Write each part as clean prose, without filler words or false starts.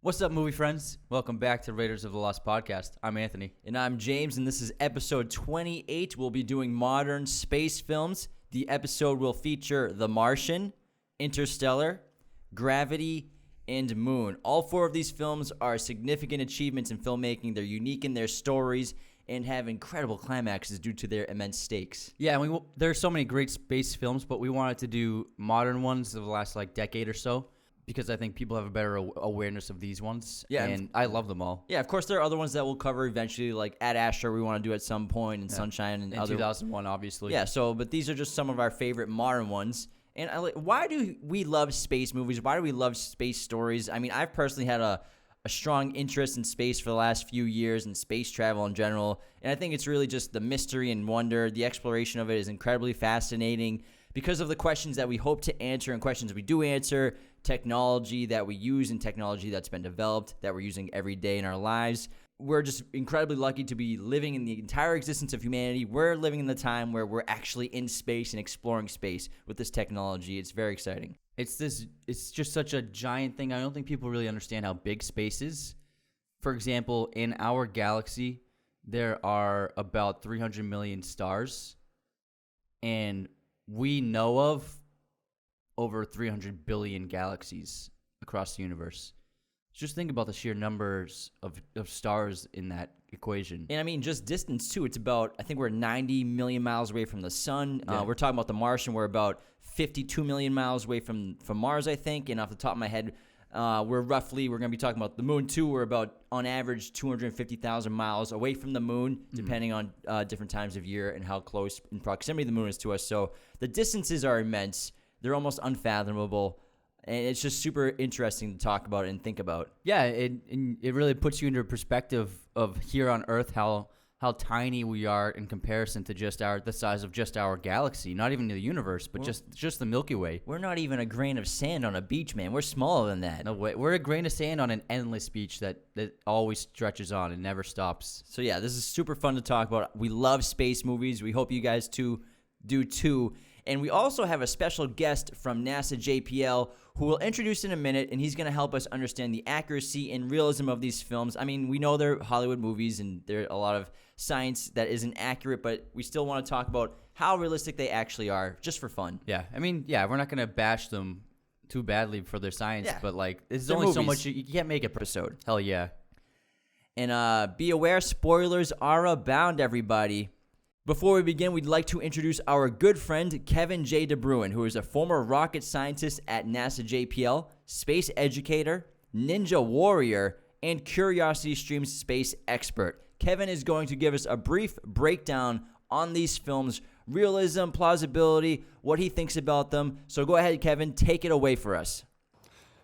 What's up, movie friends? Welcome back to Raiders of the Lost podcast. I'm Anthony. And I'm James, and this is episode 28. We'll be doing modern space films. The episode will feature The Martian, Interstellar, Gravity, and Moon. All four of these films are significant achievements in filmmaking. They're unique in their stories and have incredible climaxes due to their immense stakes. Yeah, and there are so many great space films, but we wanted to do modern ones of the last decade or so, because I think people have a better awareness of these ones. Yeah, and I love them all. Yeah, of course, there are other ones that we'll cover eventually, like Ad Astra we want to do at some point, and Sunshine and other. 2001, obviously. Yeah, but these are just some of our favorite modern ones. And why do we love space movies? Why do we love space stories? I mean, I've personally had a strong interest in space for the last few years and space travel in general. And I think it's really just the mystery and wonder. The exploration of it is incredibly fascinating because of the questions that we hope to answer and questions we do answer, technology that we use and technology that's been developed that we're using every day in our lives. We're just incredibly lucky to be living in the entire existence of humanity. We're living in the time where we're actually in space and exploring space with this technology. It's very exciting. It's just such a giant thing. I don't think people really understand how big space is. For example, in our galaxy, there are about 300 million stars, and we know of over 300 billion galaxies across the universe. Just think about the sheer numbers of stars in that equation. And I mean, just distance, too. It's about, I think we're 90 million miles away from the sun. Yeah. We're talking about the Martian. We're about 52 million miles away from Mars, I think. And off the top of my head, we're going to be talking about the moon, too. We're about, on average, 250,000 miles away from the moon, depending on different times of year and how close in proximity the moon is to us. So the distances are immense. They're almost unfathomable. And it's just super interesting to talk about and think about. Yeah, it really puts you into perspective of here on Earth how tiny we are in comparison to the size of just our galaxy. Not even the universe, but just the Milky Way. We're not even a grain of sand on a beach, man. We're smaller than that. No way. We're a grain of sand on an endless beach that always stretches on and never stops. So yeah, this is super fun to talk about. We love space movies. We hope you guys do too. And we also have a special guest from NASA JPL who we'll introduce in a minute, and he's going to help us understand the accuracy and realism of these films. I mean, we know they're Hollywood movies, and there's a lot of science that isn't accurate, but we still want to talk about how realistic they actually are, just for fun. Yeah, I mean, we're not going to bash them too badly for their science, but there's only movies. So much you can't make an episode. Hell yeah. And be aware, spoilers are abound, everybody. Before we begin, we'd like to introduce our good friend, Kevin J. DeBruin, who is a former rocket scientist at NASA JPL, space educator, ninja warrior, and CuriosityStream's space expert. Kevin is going to give us a brief breakdown on these films, realism, plausibility, what he thinks about them. So go ahead, Kevin, take it away for us.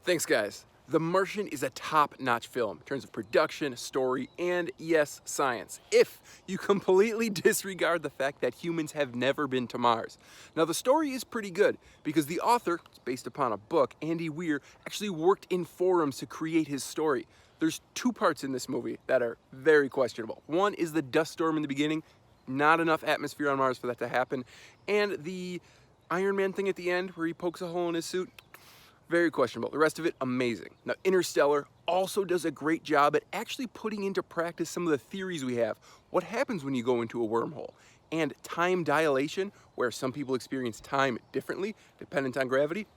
Thanks, guys. The Martian is a top-notch film in terms of production, story, and, yes, science, if you completely disregard the fact that humans have never been to Mars. Now, the story is pretty good because the author, it's based upon a book, Andy Weir, actually worked in forums to create his story. There's two parts in this movie that are very questionable. One is the dust storm in the beginning, not enough atmosphere on Mars for that to happen, and the Iron Man thing at the end where he pokes a hole in his suit, very questionable. The rest of it, amazing. Now, Interstellar also does a great job at actually putting into practice some of the theories we have. What happens when you go into a wormhole? And time dilation, where some people experience time differently, dependent on gravity.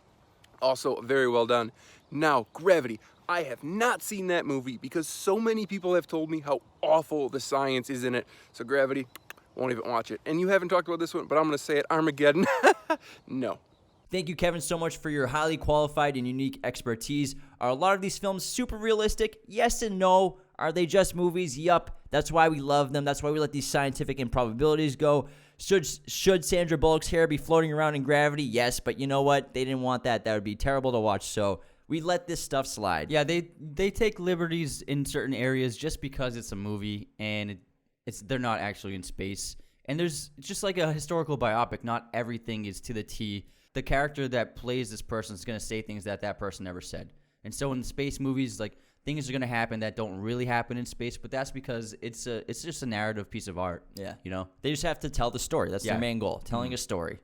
Also, very well done. Now, Gravity. I have not seen that movie because so many people have told me how awful the science is in it. So, Gravity, won't even watch it. And you haven't talked about this one, but I'm going to say it. Armageddon. No. Thank you, Kevin, so much for your highly qualified and unique expertise. Are a lot of these films super realistic? Yes and no. Are they just movies? Yup. That's why we love them. That's why we let these scientific improbabilities go. Should Sandra Bullock's hair be floating around in gravity? Yes, but you know what? They didn't want that. That would be terrible to watch, so we let this stuff slide. Yeah, they take liberties in certain areas just because it's a movie, and they're not actually in space. And it's just like a historical biopic. Not everything is to the T. The character that plays this person is going to say things that person never said. And so in space movies, things are going to happen that don't really happen in space, but that's because it's just a narrative piece of art. Yeah. You know? They just have to tell the story. That's their main goal, telling a story.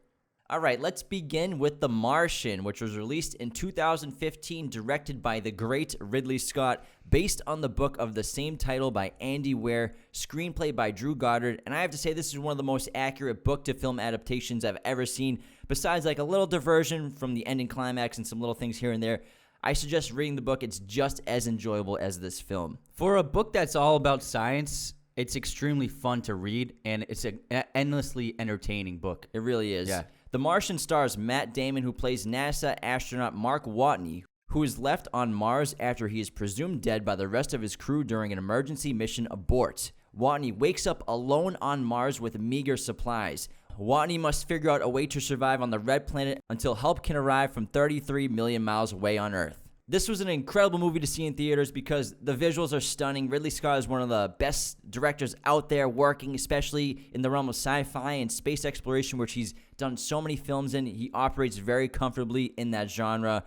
All right, let's begin with The Martian, which was released in 2015, directed by the great Ridley Scott, based on the book of the same title by Andy Weir, screenplay by Drew Goddard, and I have to say this is one of the most accurate book-to-film adaptations I've ever seen, besides like a little diversion from the ending climax and some little things here and there. I suggest reading the book. It's just as enjoyable as this film. For a book that's all about science, it's extremely fun to read, and it's an endlessly entertaining book. It really is. Yeah. The Martian stars Matt Damon, who plays NASA astronaut Mark Watney, who is left on Mars after he is presumed dead by the rest of his crew during an emergency mission abort. Watney wakes up alone on Mars with meager supplies. Watney must figure out a way to survive on the red planet until help can arrive from 33 million miles away on Earth. This was an incredible movie to see in theaters because the visuals are stunning. Ridley Scott is one of the best directors out there working, especially in the realm of sci-fi and space exploration, which he's done so many films in. He operates very comfortably in that genre.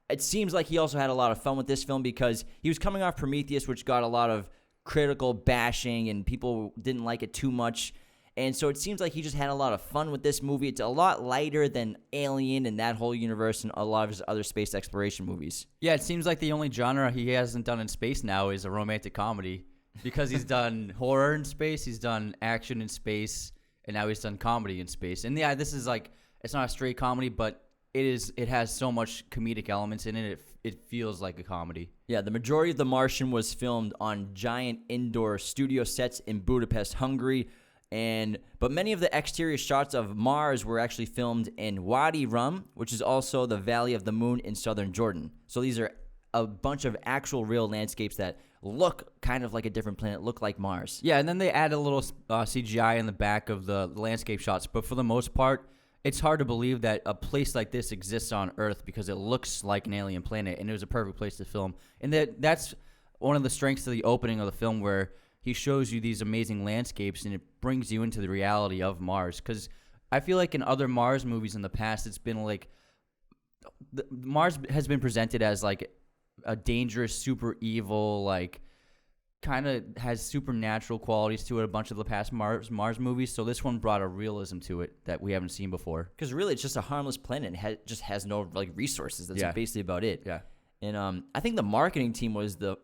It seems like he also had a lot of fun with this film because he was coming off Prometheus, which got a lot of critical bashing and people didn't like it too much. And so it seems like he just had a lot of fun with this movie. It's a lot lighter than Alien and that whole universe and a lot of his other space exploration movies. Yeah, it seems like the only genre he hasn't done in space now is a romantic comedy, because he's done horror in space, he's done action in space, and now he's done comedy in space. And yeah, this is like, it's not a straight comedy, but it has so much comedic elements in it. It feels like a comedy. Yeah, the majority of The Martian was filmed on giant indoor studio sets in Budapest, Hungary. But many of the exterior shots of Mars were actually filmed in Wadi Rum, which is also the Valley of the Moon in southern Jordan. So these are a bunch of actual real landscapes that look kind of like a different planet, look like Mars. Yeah, and then they add a little CGI in the back of the landscape shots. But for the most part, it's hard to believe that a place like this exists on Earth because it looks like an alien planet, and it was a perfect place to film. And that's one of the strengths of the opening of the film, where he shows you these amazing landscapes and it brings you into the reality of Mars. Because I feel like in other Mars movies in the past, it's been like Mars has been presented as like a dangerous, super evil, like kind of has supernatural qualities to it. A bunch of the past Mars movies. So this one brought a realism to it that we haven't seen before. Because really, it's just a harmless planet. It just has no like resources. That's basically about it. Yeah. And I think the marketing team was the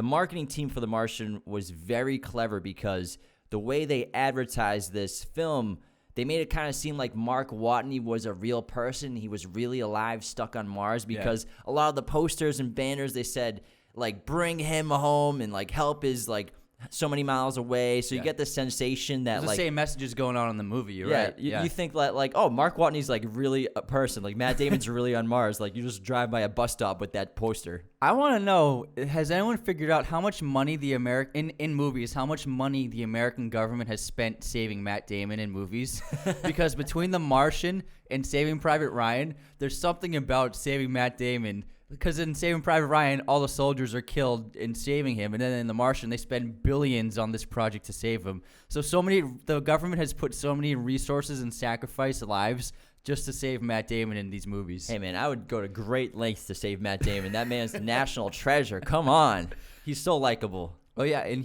marketing team for The Martian was very clever because the way they advertised this film, they made it kind of seem like Mark Watney was a real person. He was really alive, stuck on Mars, because a lot of the posters and banners, they said, like, bring him home and, like, help is, like, so many miles away. So you get the sensation that, There's like, the same messages going on in the movie, right? You think that, like, oh, Mark Watney's, like, really a person. Like, Matt Damon's really on Mars. Like, you just drive by a bus stop with that poster. I want to know, has anyone figured out how much money in movies, how much money the American government has spent saving Matt Damon in movies? Because between The Martian and Saving Private Ryan, there's something about saving Matt Damon. Because in Saving Private Ryan, all the soldiers are killed in saving him. And then in The Martian, they spend billions on this project to save him. So the government has put so many resources and sacrificed lives just to save Matt Damon in these movies. Hey, man, I would go to great lengths to save Matt Damon. That man's a national treasure. Come on. He's so likable. Oh, yeah, and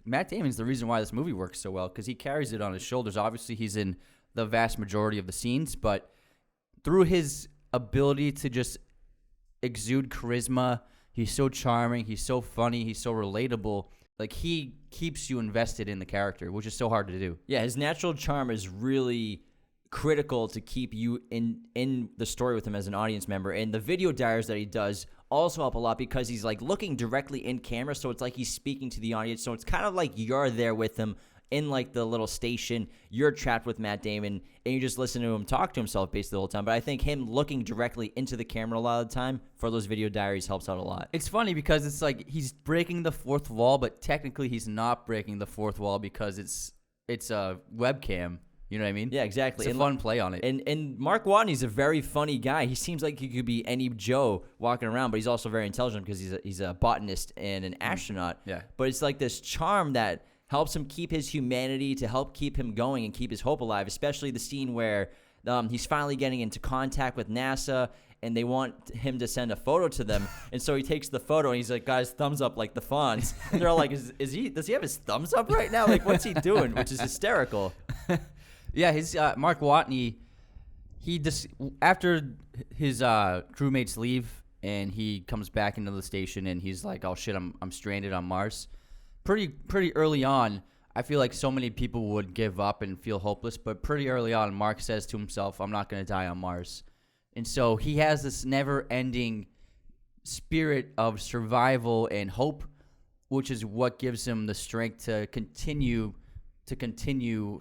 Matt Damon's the reason why this movie works so well, because he carries it on his shoulders. Obviously, he's in the vast majority of the scenes, but through his ability to just exude charisma, he's so charming, he's so funny, he's so relatable. Like, he keeps you invested in the character, which is so hard to do. Yeah, his natural charm is really critical to keep you in the story with him as an audience member. And the video diaries that he does also help a lot because he's like looking directly in camera, so it's like he's speaking to the audience. So it's kind of like you're there with him in like the little station. You're trapped with Matt Damon and you just listen to him talk to himself basically the whole time. But I think him looking directly into the camera a lot of the time for those video diaries helps out a lot. It's funny because it's like he's breaking the fourth wall, but technically he's not breaking the fourth wall because it's a webcam. You know what I mean? Yeah, exactly. It's a fun play on it. And Mark Watney's a very funny guy. He seems like he could be any Joe walking around, but he's also very intelligent because he's a botanist and an astronaut. Yeah. But it's like this charm that helps him keep his humanity, to help keep him going and keep his hope alive, especially the scene where he's finally getting into contact with NASA and they want him to send a photo to them. And so he takes the photo and he's like, got his thumbs up like the Fonz. And they're all like, does he have his thumbs up right now? Like, what's he doing? Which is hysterical. Yeah, his Mark Watney, after his crewmates leave and he comes back into the station and he's like, "Oh shit, I'm stranded on Mars." Pretty early on, I feel like so many people would give up and feel hopeless, but pretty early on, Mark says to himself, "I'm not going to die on Mars." And so he has this never-ending spirit of survival and hope, which is what gives him the strength to continue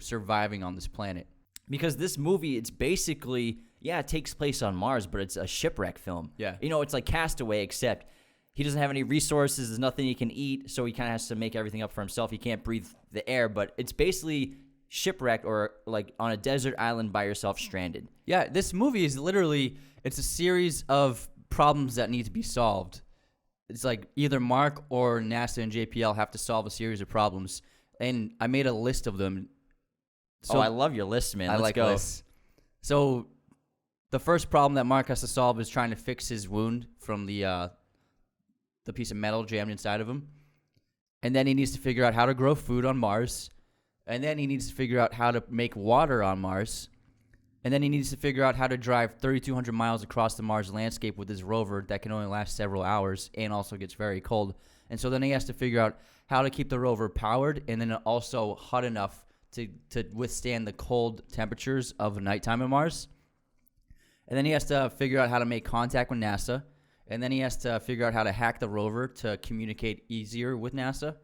surviving on this planet. Because this movie, it's basically, it takes place on Mars, but it's a shipwreck film. Yeah. It's like Castaway, except he doesn't have any resources. There's nothing he can eat, so he kind of has to make everything up for himself. He can't breathe the air, but it's basically shipwrecked or like on a desert island by yourself, stranded. Yeah, this movie is literally, it's a series of problems that need to be solved. It's like either Mark or NASA and JPL have to solve a series of problems, and I made a list of them. So I love your list, man. Let's go. Lists. So the first problem that Mark has to solve is trying to fix his wound from the piece of metal jammed inside of him. And then he needs to figure out how to grow food on Mars. And then he needs to figure out how to make water on Mars. And then he needs to figure out how to drive 3,200 miles across the Mars landscape with his rover that can only last several hours and also gets very cold. And so then he has to figure out how to keep the rover powered and then also hot enough to withstand the cold temperatures of nighttime on Mars. And then he has to figure out how to make contact with NASA. And then he has to figure out how to hack the rover to communicate easier with NASA.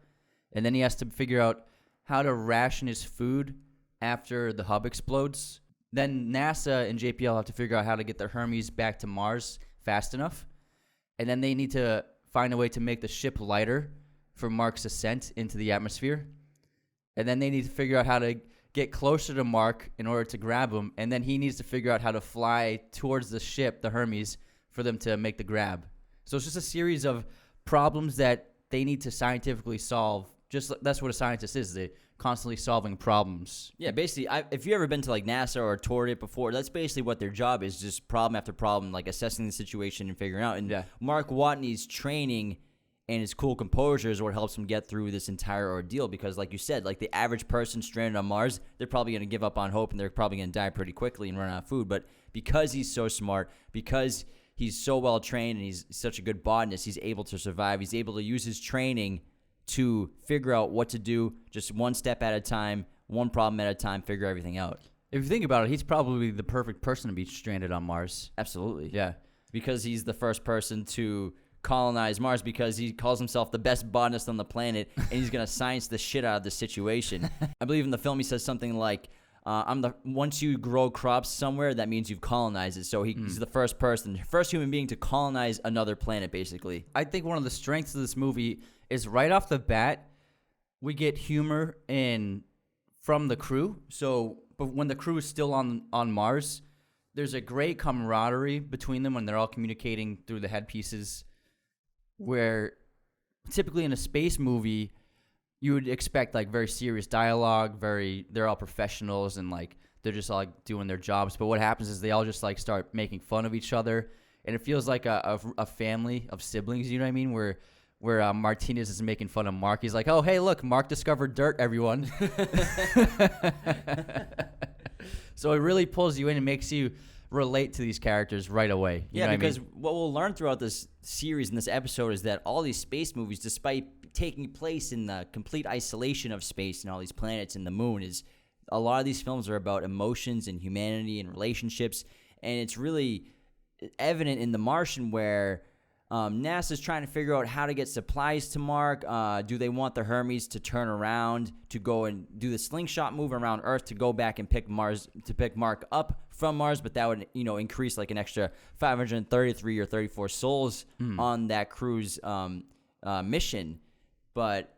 And then he has to figure out how to ration his food after the hub explodes. Then NASA and JPL have to figure out how to get the Hermes back to Mars fast enough. And then they need to find a way to make the ship lighter for Mark's ascent into the atmosphere. And then they need to figure out how to get closer to Mark in order to grab him. And then he needs to figure out how to fly towards the ship, the Hermes, for them to make the grab. So it's just a series of problems that they need to scientifically solve. That's what a scientist is. They're constantly solving problems. Yeah, basically, if you've ever been to like NASA or toured it before, that's basically what their job is, just problem after problem, like assessing the situation and figuring out. And Mark Watney's training and his cool composure is what helps him get through this entire ordeal, because like you said, like the average person stranded on Mars, they're probably going to give up on hope and they're probably going to die pretty quickly and run out of food. But because he's so smart, because he's so well trained and he's such a good botanist, he's able to survive. He's able to use his training to figure out what to do, just one step at a time, one problem at a time, figure everything out. If you think about it, he's probably the perfect person to be stranded on Mars. Absolutely. Yeah. Because he's the first person to colonize Mars, because he calls himself the best botanist on the planet, and he's going to science the shit out of the situation. I believe in the film he says something like, once you grow crops somewhere, that means you've colonized it. So he's the first human being to colonize another planet, basically. I think one of the strengths of this movie is right off the bat, we get humor from the crew. But when the crew is still on Mars, there's a great camaraderie between them when they're all communicating through the headpieces, where typically in a space movie, you would expect like very serious dialogue, they're all professionals and like they're just all like doing their jobs. But what happens is they all just like start making fun of each other, and it feels like a family of siblings. You know what I mean? Where Martinez is making fun of Mark. He's like, "Oh, hey, look, Mark discovered dirt, everyone." So it really pulls you in and makes you relate to these characters right away. You know because what I mean? what we'll learn throughout this series and this episode is that all these space movies, despite taking place in the complete isolation of space and all these planets and the moon, is a lot of these films are about emotions and humanity and relationships. And it's really evident in The Martian, where NASA's trying to figure out how to get supplies to Mark. Do they want the Hermes to turn around to go and do the slingshot move around Earth to go back and pick Mark up from Mars? But that would, increase like an extra 533 or 34 souls on that crew's mission. But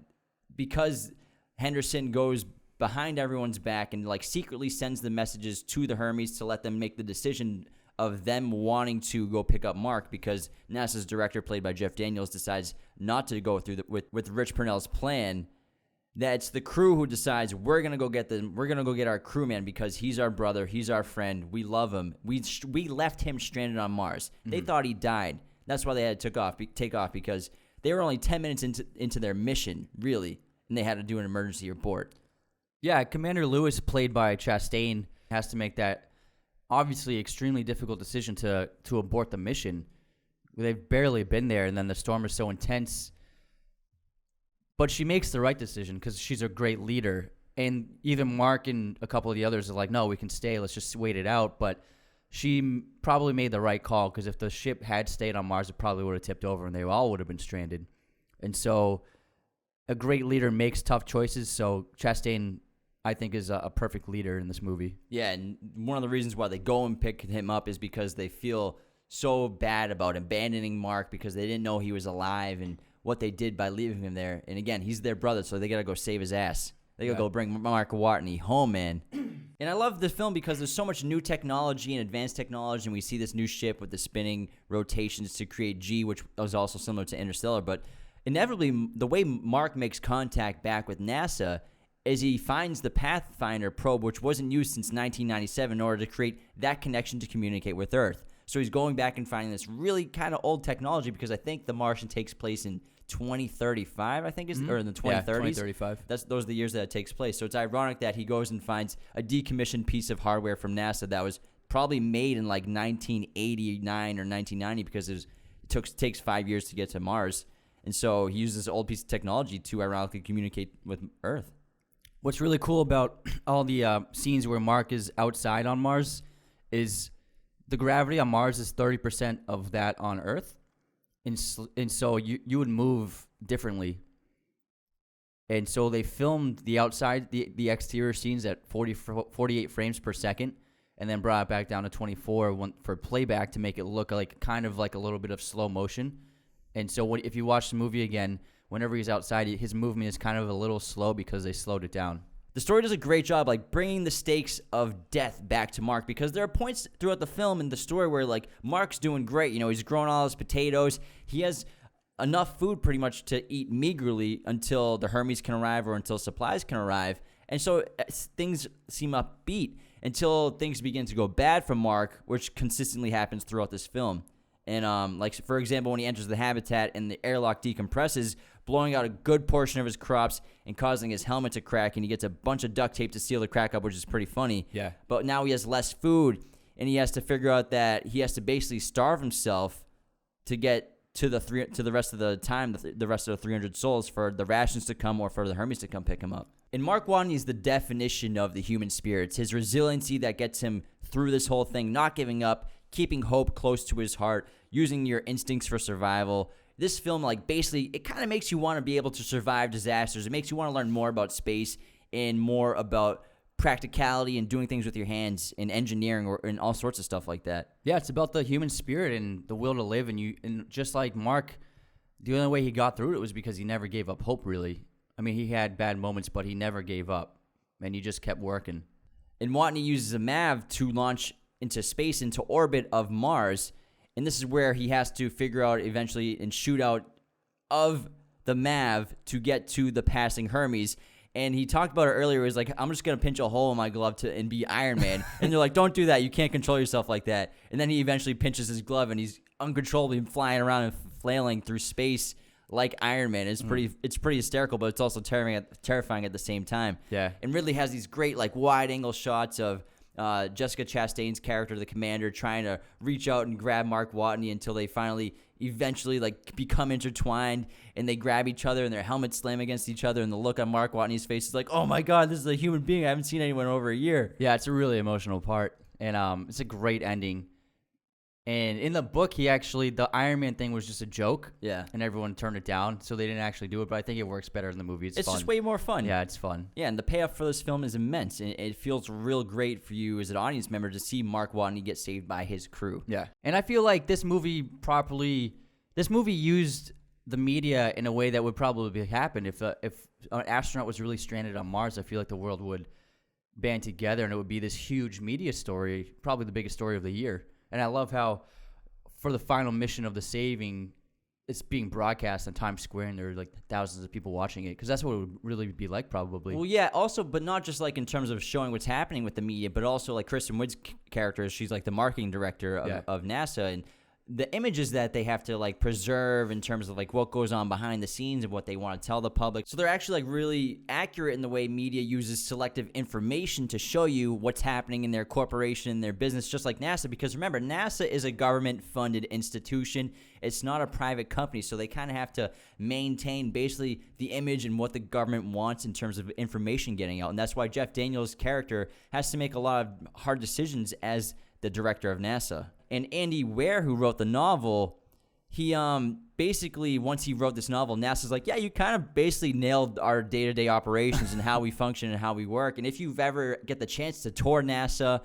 because Henderson goes behind everyone's back and like secretly sends the messages to the Hermes to let them make the decision of them wanting to go pick up Mark, because NASA's director, played by Jeff Daniels, decides not to go through with Rich Purnell's plan. That's the crew who decides, we're gonna go get our crewman because he's our brother, he's our friend, we love him. We left him stranded on Mars. They thought he died. That's why they had to take off, because they were only 10 minutes into their mission, really, and they had to do an emergency report. Yeah, Commander Lewis, played by Chastain, has to make that obviously extremely difficult decision to abort the mission. They've barely been there, and then the storm is so intense. But she makes the right decision because she's a great leader. And even Mark and a couple of the others are like, no, we can stay. Let's just wait it out. But she probably made the right call, because if the ship had stayed on Mars, it probably would have tipped over and they all would have been stranded. And so a great leader makes tough choices. So Chastain, I think, is a perfect leader in this movie. Yeah, and one of the reasons why they go and pick him up is because they feel so bad about abandoning Mark, because they didn't know he was alive and what they did by leaving him there. And again, he's their brother, so they got to go save his ass. They got to go bring Mark Watney home, man. And I love this film because there's so much new technology and advanced technology, and we see this new ship with the spinning rotations to create G, which was also similar to Interstellar. But inevitably, the way Mark makes contact back with NASA is he finds the Pathfinder probe, which wasn't used since 1997, in order to create that connection to communicate with Earth. So he's going back and finding this really kind of old technology, because I think The Martian takes place in 2035, I think, or in the 2030s. Yeah, 2035. Those are the years that it takes place. So it's ironic that he goes and finds a decommissioned piece of hardware from NASA that was probably made in like 1989 or 1990, because it takes 5 years to get to Mars. And so he uses this old piece of technology to ironically communicate with Earth. What's really cool about all the scenes where Mark is outside on Mars is the gravity on Mars is 30% of that on Earth. And so you would move differently. And so they filmed the outside, the exterior scenes at 48 frames per second, and then brought it back down to 24 for playback to make it look like kind of like a little bit of slow motion. And so if you watch the movie again, whenever he's outside, his movement is kind of a little slow because they slowed it down. The story does a great job, like, bringing the stakes of death back to Mark, because there are points throughout the film and the story where, like, Mark's doing great. You know, he's growing all his potatoes. He has enough food pretty much to eat meagerly until the Hermes can arrive or until supplies can arrive. And so things seem upbeat until things begin to go bad for Mark, which consistently happens throughout this film. And, like, for example, when he enters the habitat and the airlock decompresses, blowing out a good portion of his crops and causing his helmet to crack, and he gets a bunch of duct tape to seal the crack up, which is pretty funny. Yeah. But now he has less food, and he has to figure out that he has to basically starve himself to get to the rest of the time, the rest of the 300 souls, for the rations to come or for the Hermes to come pick him up. And Mark Watney is the definition of the human spirits. His resiliency that gets him through this whole thing, not giving up, keeping hope close to his heart, using your instincts for survival. This film, like, basically, it kind of makes you want to be able to survive disasters. It makes you want to learn more about space and more about practicality and doing things with your hands and engineering and all sorts of stuff like that. Yeah, it's about the human spirit and the will to live. And just like Mark, the only way he got through it was because he never gave up hope, really. I mean, he had bad moments, but he never gave up, and he just kept working. And Watney uses a MAV to launch into space, into orbit of Mars. And this is where he has to figure out eventually and shoot out of the MAV to get to the passing Hermes. And he talked about it earlier. He was like, I'm just going to pinch a hole in my glove and be Iron Man. And they're like, don't do that. You can't control yourself like that. And then he eventually pinches his glove, and he's uncontrollably flying around and flailing through space like Iron Man. It's pretty hysterical, but it's also terrifying at the same time. Yeah. And Ridley has these great, like, wide-angle shots of Jessica Chastain's character, the commander, trying to reach out and grab Mark Watney until they finally eventually, like, become intertwined, and they grab each other and their helmets slam against each other, and the look on Mark Watney's face is like, oh my god, this is a human being. I haven't seen anyone in over a year. Yeah, it's a really emotional part, and it's a great ending. And in the book, the Iron Man thing was just a joke. Yeah. And everyone turned it down, so they didn't actually do it. But I think it works better in the movie. It's fun. Just way more fun. Yeah, it's fun. Yeah, and the payoff for this film is immense. And it feels real great for you as an audience member to see Mark Watney get saved by his crew. Yeah. And I feel like this movie used the media in a way that would probably happen. If an astronaut was really stranded on Mars, I feel like the world would band together, and it would be this huge media story, probably the biggest story of the year. And I love how for the final mission of the saving, it's being broadcast on Times Square, and there are like thousands of people watching it, because that's what it would really be like, probably. Well, yeah, also, but not just like in terms of showing what's happening with the media, but also like Kristen Wiig's character, she's like the marketing director of NASA, and the images that they have to like preserve in terms of like what goes on behind the scenes and what they want to tell the public. So they're actually like really accurate in the way media uses selective information to show you what's happening in their corporation, their business, just like NASA. Because remember, NASA is a government-funded institution. It's not a private company, so they kind of have to maintain basically the image and what the government wants in terms of information getting out. And that's why Jeff Daniels' character has to make a lot of hard decisions as the director of NASA. And Andy Weir, who wrote the novel, he basically, once he wrote this novel, NASA's like, yeah, you kind of basically nailed our day-to-day operations and how we function and how we work. And if you've ever get the chance to tour NASA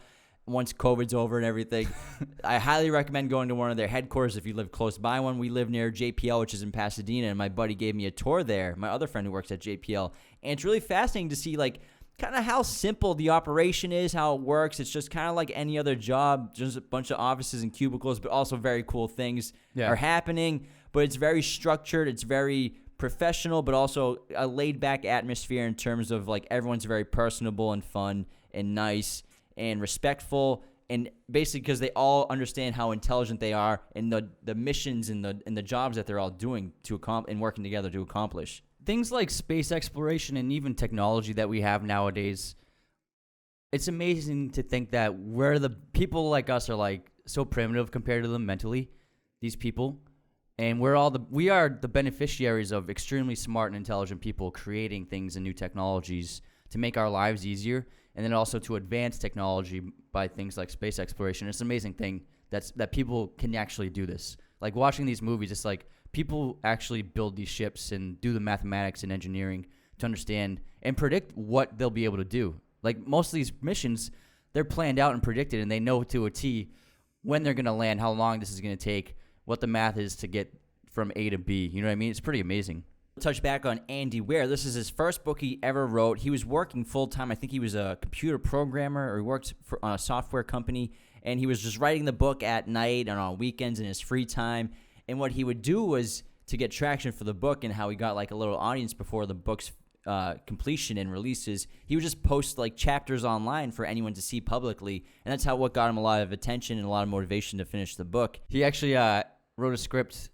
once COVID's over and everything, I highly recommend going to one of their headquarters if you live close by one. We live near JPL, which is in Pasadena, and my buddy gave me a tour there, my other friend who works at JPL. And it's really fascinating to see, like, kind of how simple the operation is, how it works. It's just kind of like any other job, just a bunch of offices and cubicles, but also very cool things are happening. But it's very structured. It's very professional, but also a laid-back atmosphere in terms of, like, everyone's very personable and fun and nice and respectful. And basically because they all understand how intelligent they are and the missions and the jobs that they're all doing and working together to accomplish. Things like space exploration and even technology that we have nowadays, it's amazing to think that where the people like us are like so primitive compared to them mentally, these people, and we are the beneficiaries of extremely smart and intelligent people creating things and new technologies to make our lives easier, and then also to advance technology by things like space exploration. It's an amazing thing that people can actually do this. Like watching these movies, it's like people actually build these ships and do the mathematics and engineering to understand and predict what they'll be able to do. Like most of these missions, they're planned out and predicted, and they know to a T when they're going to land, how long this is going to take, what the math is to get from A to B. You know what I mean? It's pretty amazing. Touch back on Andy Weir. This is his first book he ever wrote. He was working full-time. I think he was a computer programmer, or he worked on a software company, and he was just writing the book at night and on weekends in his free time. And what he would do was, to get traction for the book and how he got like a little audience before the book's completion and releases, he would just post like chapters online for anyone to see publicly. And that's what got him a lot of attention and a lot of motivation to finish the book. He actually wrote a script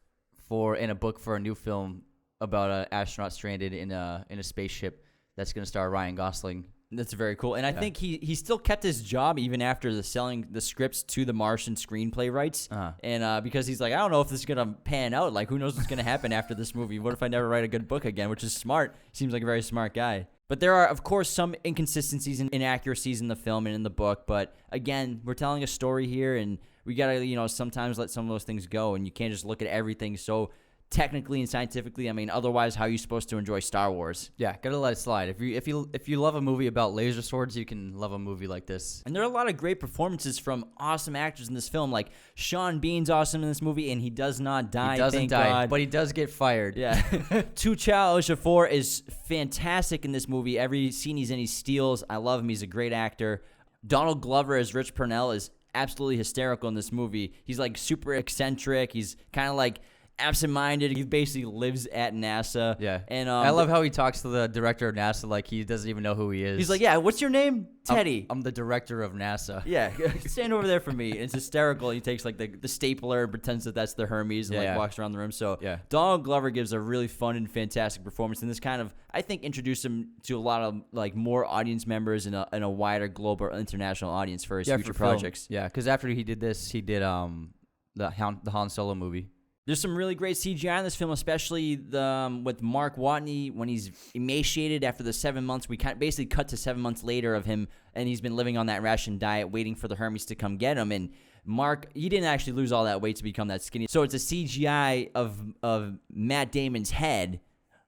in a book for a new film about an astronaut stranded in a spaceship that's going to star Ryan Gosling. That's very cool. And I think he still kept his job even after selling the scripts to the Martian screenplay rights. And because he's like, I don't know if this is going to pan out. Like, who knows what's going to happen after this movie? What if I never write a good book again? Which is smart. Seems like a very smart guy. But there are, of course, some inconsistencies and inaccuracies in the film and in the book. But again, we're telling a story here, and we got to, sometimes let some of those things go. And you can't just look at everything so technically and scientifically. I mean, otherwise, how are you supposed to enjoy Star Wars? Yeah, gotta let it slide. If you love a movie about laser swords, you can love a movie like this. And there are a lot of great performances from awesome actors in this film. Like Sean Bean's awesome in this movie, and he does not die. He doesn't thank die, God. but he does get fired. Yeah. Tuchal Ejiofor is fantastic in this movie. Every scene he's in, he steals. I love him. He's a great actor. Donald Glover as Rich Purnell is absolutely hysterical in this movie. He's like super eccentric. He's kind of like absent-minded. He basically lives at NASA. Yeah. And I love how he talks to the director of NASA like he doesn't even know who he is. He's like, yeah, what's your name? Teddy. I'm the director of NASA. Yeah, stand over there for me. It's hysterical. He takes like the stapler and pretends that's the Hermes and like walks around the room. So Donald Glover gives a really fun and fantastic performance, and this kind of, I think, introduced him to a lot of like more audience members and a wider global international audience for his future projects. Yeah, because after he did this, he did the Han Solo movie. There's some really great CGI in this film, especially with Mark Watney when he's emaciated after the 7 months. We basically cut to 7 months later of him, and he's been living on that ration diet, waiting for the Hermes to come get him. And Mark, he didn't actually lose all that weight to become that skinny. So it's a CGI of Matt Damon's head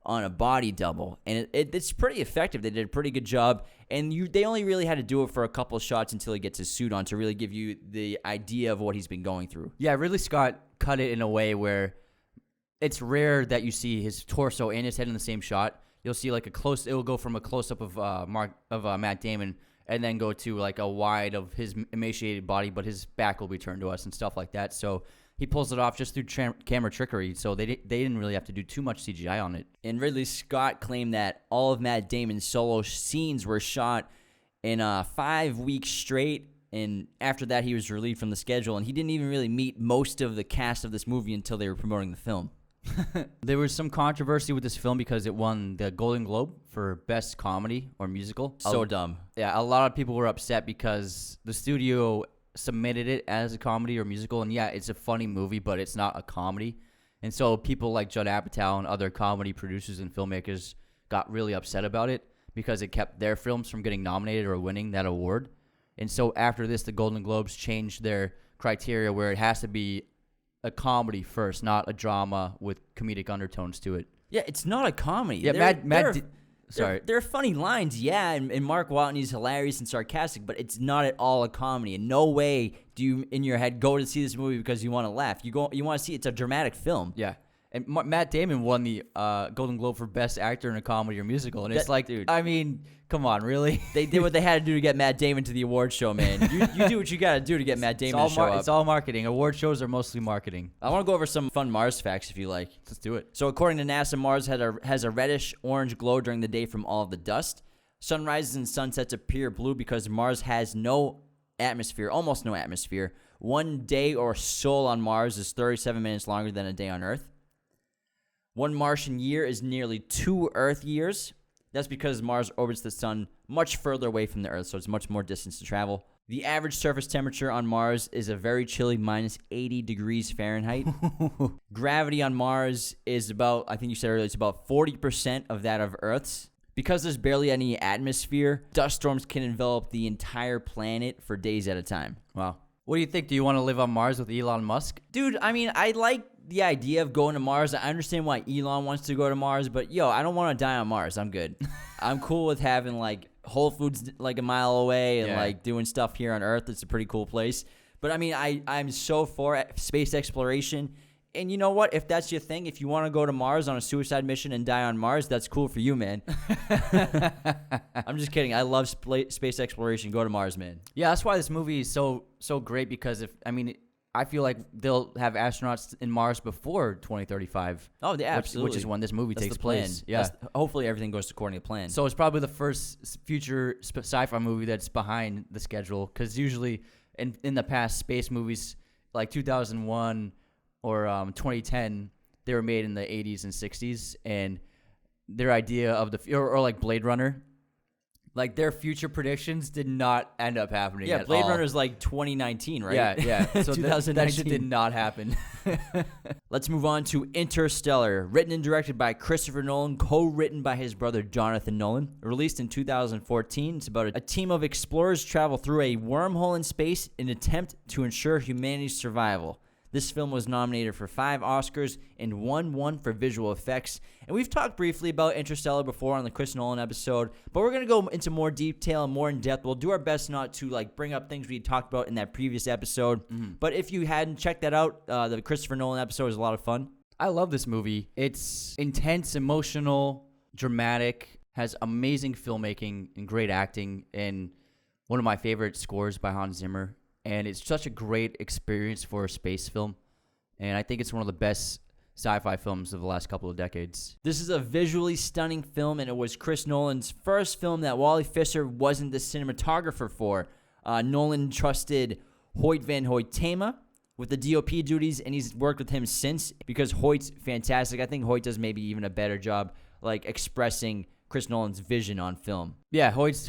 on a body double, and it's pretty effective. They did a pretty good job, and they only really had to do it for a couple of shots until he gets his suit on to really give you the idea of what he's been going through. Yeah, Ridley Scott cut it in a way where it's rare that you see his torso and his head in the same shot. You'll see like it will go from a close-up of Matt Damon and then go to like a wide of his emaciated body, but his back will be turned to us and stuff like that. So he pulls it off just through camera trickery, so they didn't really have to do too much CGI on it. And Ridley Scott claimed that all of Matt Damon's solo scenes were shot in 5 weeks straight, And after that, he was relieved from the schedule, and he didn't even really meet most of the cast of this movie until they were promoting the film. There was some controversy with this film because it won the Golden Globe for Best Comedy or Musical. So dumb. Yeah, a lot of people were upset because the studio submitted it as a comedy or musical, and yeah, it's a funny movie, but it's not a comedy. And so people like Judd Apatow and other comedy producers and filmmakers got really upset about it because it kept their films from getting nominated or winning that award. And so after this, the Golden Globes changed their criteria where it has to be a comedy first, not a drama with comedic undertones to it. Yeah, it's not a comedy. Yeah, There are funny lines, yeah, and Mark Watney's hilarious and sarcastic, but it's not at all a comedy. In no way do you, in your head, go to see this movie because you want to laugh. You want to see it's a dramatic film. Yeah. And Matt Damon won the Golden Globe for Best Actor in a Comedy or Musical. And it's like, dude, I mean, come on, really? They did what they had to do to get Matt Damon to the award show, man. You do what you got to do to get Matt Damon to show up. It's all marketing. Award shows are mostly marketing. I want to go over some fun Mars facts if you like. Let's do it. So according to NASA, Mars has a reddish-orange glow during the day from all of the dust. Sunrises and sunsets appear blue because Mars has no atmosphere, almost no atmosphere. 1 day or sol on Mars is 37 minutes longer than a day on Earth. 1 Martian year is nearly 2 Earth years. That's because Mars orbits the sun much further away from the Earth, so it's much more distance to travel. The average surface temperature on Mars is a very chilly minus 80 degrees Fahrenheit. Gravity on Mars is about, I think you said earlier, it's about 40% of that of Earth's. Because there's barely any atmosphere, dust storms can envelop the entire planet for days at a time. Wow. What do you think? Do you want to live on Mars with Elon Musk? Dude, I mean, I like the idea of going to Mars. I understand why Elon wants to go to Mars, but I don't want to die on Mars. I'm good. I'm cool with having like Whole Foods like a mile away and like doing stuff here on Earth. It's a pretty cool place. But I mean, I'm so for space exploration. And you know what? If that's your thing, if you want to go to Mars on a suicide mission and die on Mars, that's cool for you, man. I'm just kidding. I love space exploration. Go to Mars, man. Yeah, that's why this movie is so great because I feel like they'll have astronauts in Mars before 2035. Oh, yeah, absolutely. Which is when this movie takes place. Yeah. Hopefully everything goes according to plan. So it's probably the first future sci-fi movie that's behind the schedule because usually in the past, space movies like 2001 or 2010, they were made in the 80s and 60s, and their idea of or like Blade Runner, like their future predictions did not end up happening. Yeah, at Blade all. Runner is like 2019, right? Yeah. So 2019. That shit did not happen. Let's move on to Interstellar, written and directed by Christopher Nolan, co-written by his brother Jonathan Nolan. Released in 2014, it's about a team of explorers travel through a wormhole in space in an attempt to ensure humanity's survival. This film was nominated for 5 Oscars and won 1 for visual effects. And we've talked briefly about Interstellar before on the Chris Nolan episode, but we're going to go into more detail and more in depth. We'll do our best not to bring up things we talked about in that previous episode. Mm-hmm. But if you hadn't checked that out, the Christopher Nolan episode is a lot of fun. I love this movie. It's intense, emotional, dramatic, has amazing filmmaking and great acting, and one of my favorite scores by Hans Zimmer. And it's such a great experience for a space film. And I think it's one of the best sci-fi films of the last couple of decades. This is a visually stunning film, and it was Chris Nolan's first film that Wally Pfister wasn't the cinematographer for. Nolan trusted Hoyt van Hoytema with the DOP duties, and he's worked with him since because Hoyt's fantastic. I think Hoyt does maybe even a better job expressing Chris Nolan's vision on film. Yeah, Hoyt's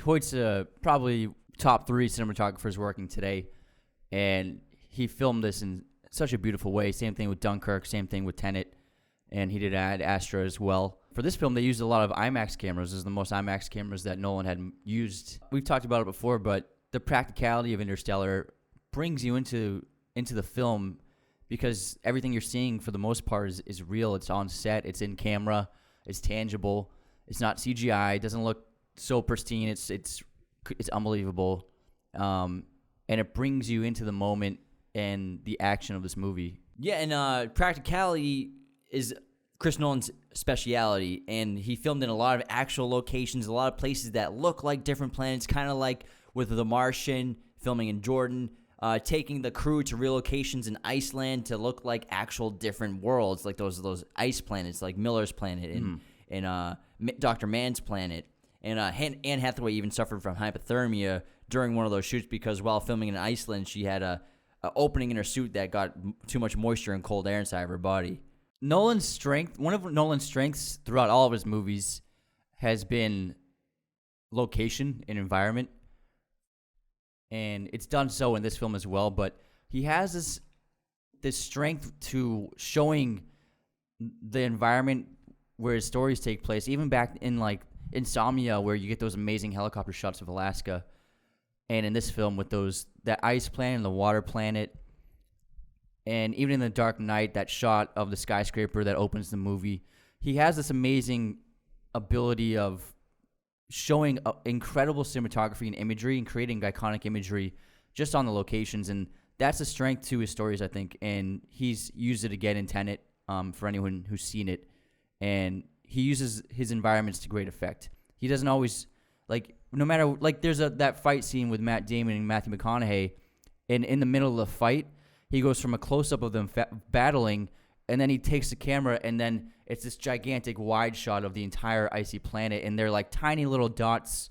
probably top 3 cinematographers working today. And he filmed this in such a beautiful way. Same thing with Dunkirk, same thing with Tenet, and he did Ad Astra as well. For this film, they used a lot of IMAX cameras. This is the most IMAX cameras that Nolan had used. We've talked about it before, but the practicality of Interstellar brings you into the film because everything you're seeing, for the most part, is real. It's on set. It's in camera. It's tangible. It's not CGI. It doesn't look so pristine. It's unbelievable. And it brings you into the moment and the action of this movie. Yeah, and practicality is Chris Nolan's speciality, and he filmed in a lot of actual locations, a lot of places that look like different planets, kind of like with The Martian, filming in Jordan, taking the crew to real locations in Iceland to look like actual different worlds, like those ice planets, like Miller's planet and Dr. Mann's planet. And Anne Hathaway even suffered from hypothermia during one of those shoots because while filming in Iceland, she had a opening in her suit that got too much moisture and cold air inside of her body. One of Nolan's strengths throughout all of his movies has been location and environment. And it's done so in this film as well, but he has this strength to showing the environment where his stories take place, even back in like Insomnia, where you get those amazing helicopter shots of Alaska, and in this film with that ice planet and the water planet, and even in The Dark Knight, that shot of the skyscraper that opens the movie. He has this amazing ability of showing incredible cinematography and imagery and creating iconic imagery just on the locations, and that's a strength to his stories, I think, and he's used it again in Tenet for anyone who's seen it, and he uses his environments to great effect. He doesn't always, like, no matter, like, there's that fight scene with Matt Damon and Matthew McConaughey, and in the middle of the fight, he goes from a close-up of them battling, and then he takes the camera, and then it's this gigantic wide shot of the entire icy planet, and they're like tiny little dots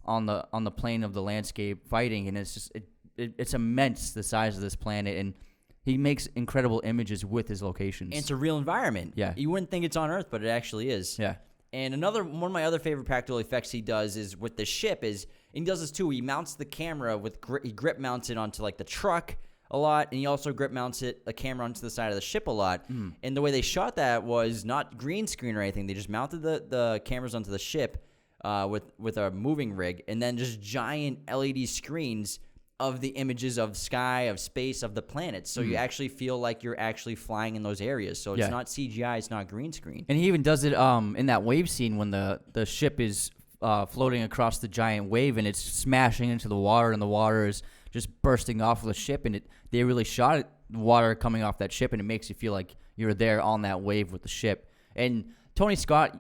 on the plane of the landscape fighting, and it's just it's immense, the size of this planet, and he makes incredible images with his locations. And it's a real environment. Yeah. You wouldn't think it's on Earth, but it actually is. Yeah. And one of my other favorite practical effects he does is with the ship and he does this too. He mounts the camera he grip mounts it onto like the truck a lot, and he also grip mounts a camera onto the side of the ship a lot. And the way they shot that was not green screen or anything. They just mounted the cameras onto the ship with a moving rig, and then just giant LED screens of the images of sky, of space, of the planets. So you actually feel like you're actually flying in those areas. So it's not CGI, it's not green screen. And he even does it in that wave scene when the ship is floating across the giant wave and it's smashing into the water, and the water is just bursting off of the ship, and they really shot it, water coming off that ship, and it makes you feel like you're there on that wave with the ship. And Tony Scott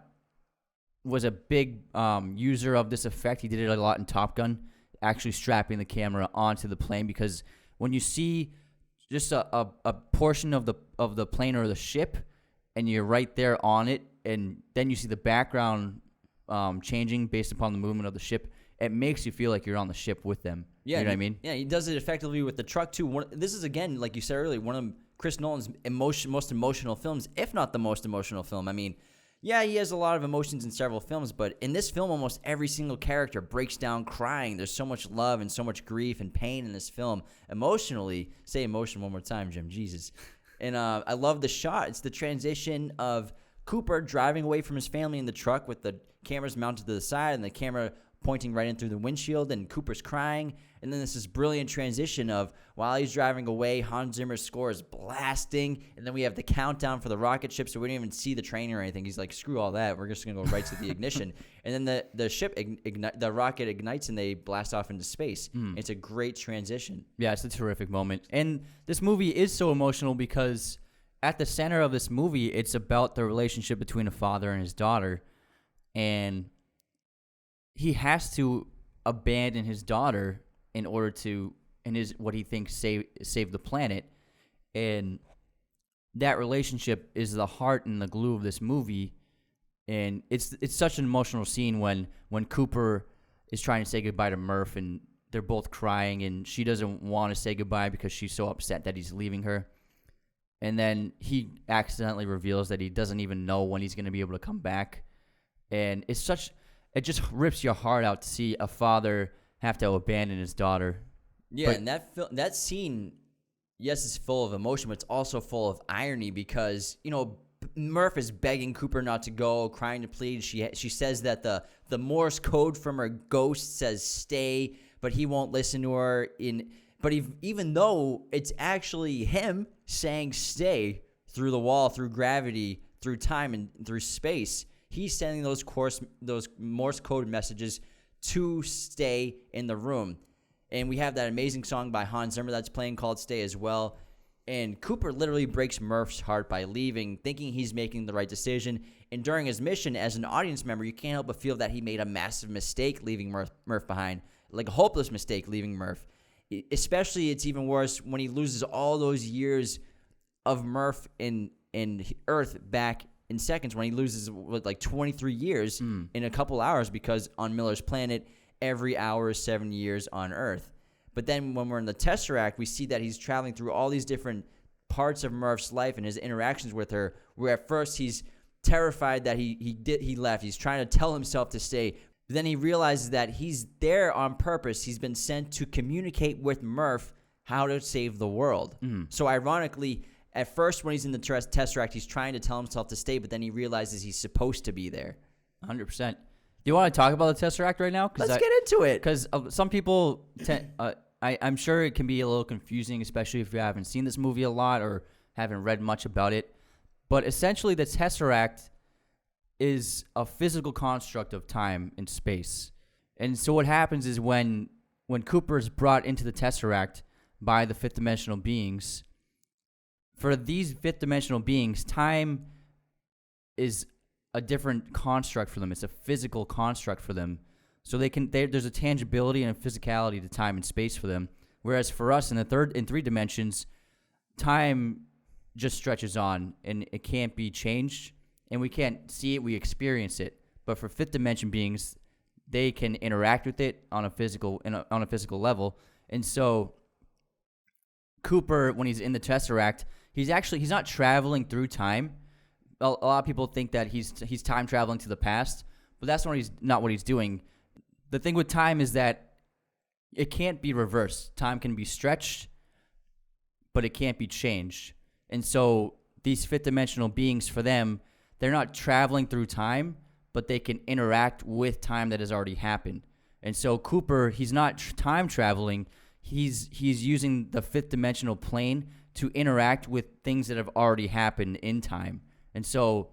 was a big user of this effect. He did it a lot in Top Gun, actually strapping the camera onto the plane, because when you see just a portion of the plane or the ship, and you're right there on it, and then you see the background changing based upon the movement of the ship, it makes you feel like you're on the ship with them. Yeah, you know what I mean? Yeah, he does it effectively with the truck too. This is, again, like you said earlier, one of Chris Nolan's most emotional films, if not the most emotional film. I mean, yeah, he has a lot of emotions in several films, but in this film, almost every single character breaks down crying. There's so much love and so much grief and pain in this film. Emotionally, say emotion one more time, Jim, Jesus. And I love the shot. It's the transition of Cooper driving away from his family in the truck with the cameras mounted to the side and the camera pointing right in through the windshield, and Cooper's crying. And then this brilliant transition of, while he's driving away, Hans Zimmer's score is blasting, and then we have the countdown for the rocket ship, so we don't even see the train or anything. He's like, screw all that, we're just going to go right to the ignition. And then the ship, the rocket ignites, and they blast off into space. It's a great transition. Yeah, it's a terrific moment. And this movie is so emotional because at the center of this movie, it's about the relationship between a father and his daughter, and he has to abandon his daughter in order to, what he thinks save the planet. And that relationship is the heart and the glue of this movie. And it's such an emotional scene when Cooper is trying to say goodbye to Murph, and they're both crying, and she doesn't want to say goodbye because she's so upset that he's leaving her. And then he accidentally reveals that he doesn't even know when he's going to be able to come back. And it just rips your heart out to see a father have to abandon his daughter. Yeah, and that scene, yes, is full of emotion, but it's also full of irony because, Murph is begging Cooper not to go, crying to plead. She says that the Morse code from her ghost says stay, but he won't listen to her. But even though it's actually him saying stay through the wall, through gravity, through time, and through space, he's sending those Morse code messages to stay in the room. And we have that amazing song by Hans Zimmer that's playing called Stay as well. And Cooper literally breaks Murph's heart by leaving, thinking he's making the right decision. And during his mission, as an audience member, you can't help but feel that he made a massive mistake leaving Murph behind, like a hopeless mistake leaving Murph. Especially, it's even worse when he loses all those years of Murph in Earth back in seconds, when he loses like 23 years in a couple hours because on Miller's planet. every hour is 7 years on Earth. But then when we're in the Tesseract, we see that he's traveling through all these different parts of Murph's life and his interactions with her, where at first he's terrified that he left. He's trying to tell himself to stay. But then he realizes that he's there on purpose. He's been sent to communicate with Murph how to save the world. So ironically, at first when he's in the Tesseract, he's trying to tell himself to stay, but then he realizes he's supposed to be there. 100%. Do you want to talk about the Tesseract right now? Let's get into it. Because some people, I'm sure it can be a little confusing, especially if you haven't seen this movie a lot or haven't read much about it. But essentially, the Tesseract is a physical construct of time and space. And so what happens is when Cooper is brought into the Tesseract by the fifth dimensional beings, for these fifth dimensional beings, time is a different construct for them. It's a physical construct for them. So there's a tangibility and a physicality to time and space for them. Whereas for us in 3 dimensions, time just stretches on and it can't be changed, and we can't see it, we experience it. But for fifth dimension beings, they can interact with it on a physical level. And so Cooper, when he's in the Tesseract, he's not traveling through time. A lot of people think that he's time traveling to the past, but that's not what he's doing. The thing with time is that it can't be reversed. Time can be stretched, but it can't be changed. And so these fifth dimensional beings, for them, they're not traveling through time, but they can interact with time that has already happened. And so Cooper, he's not time traveling. He's using the fifth dimensional plane to interact with things that have already happened in time. And so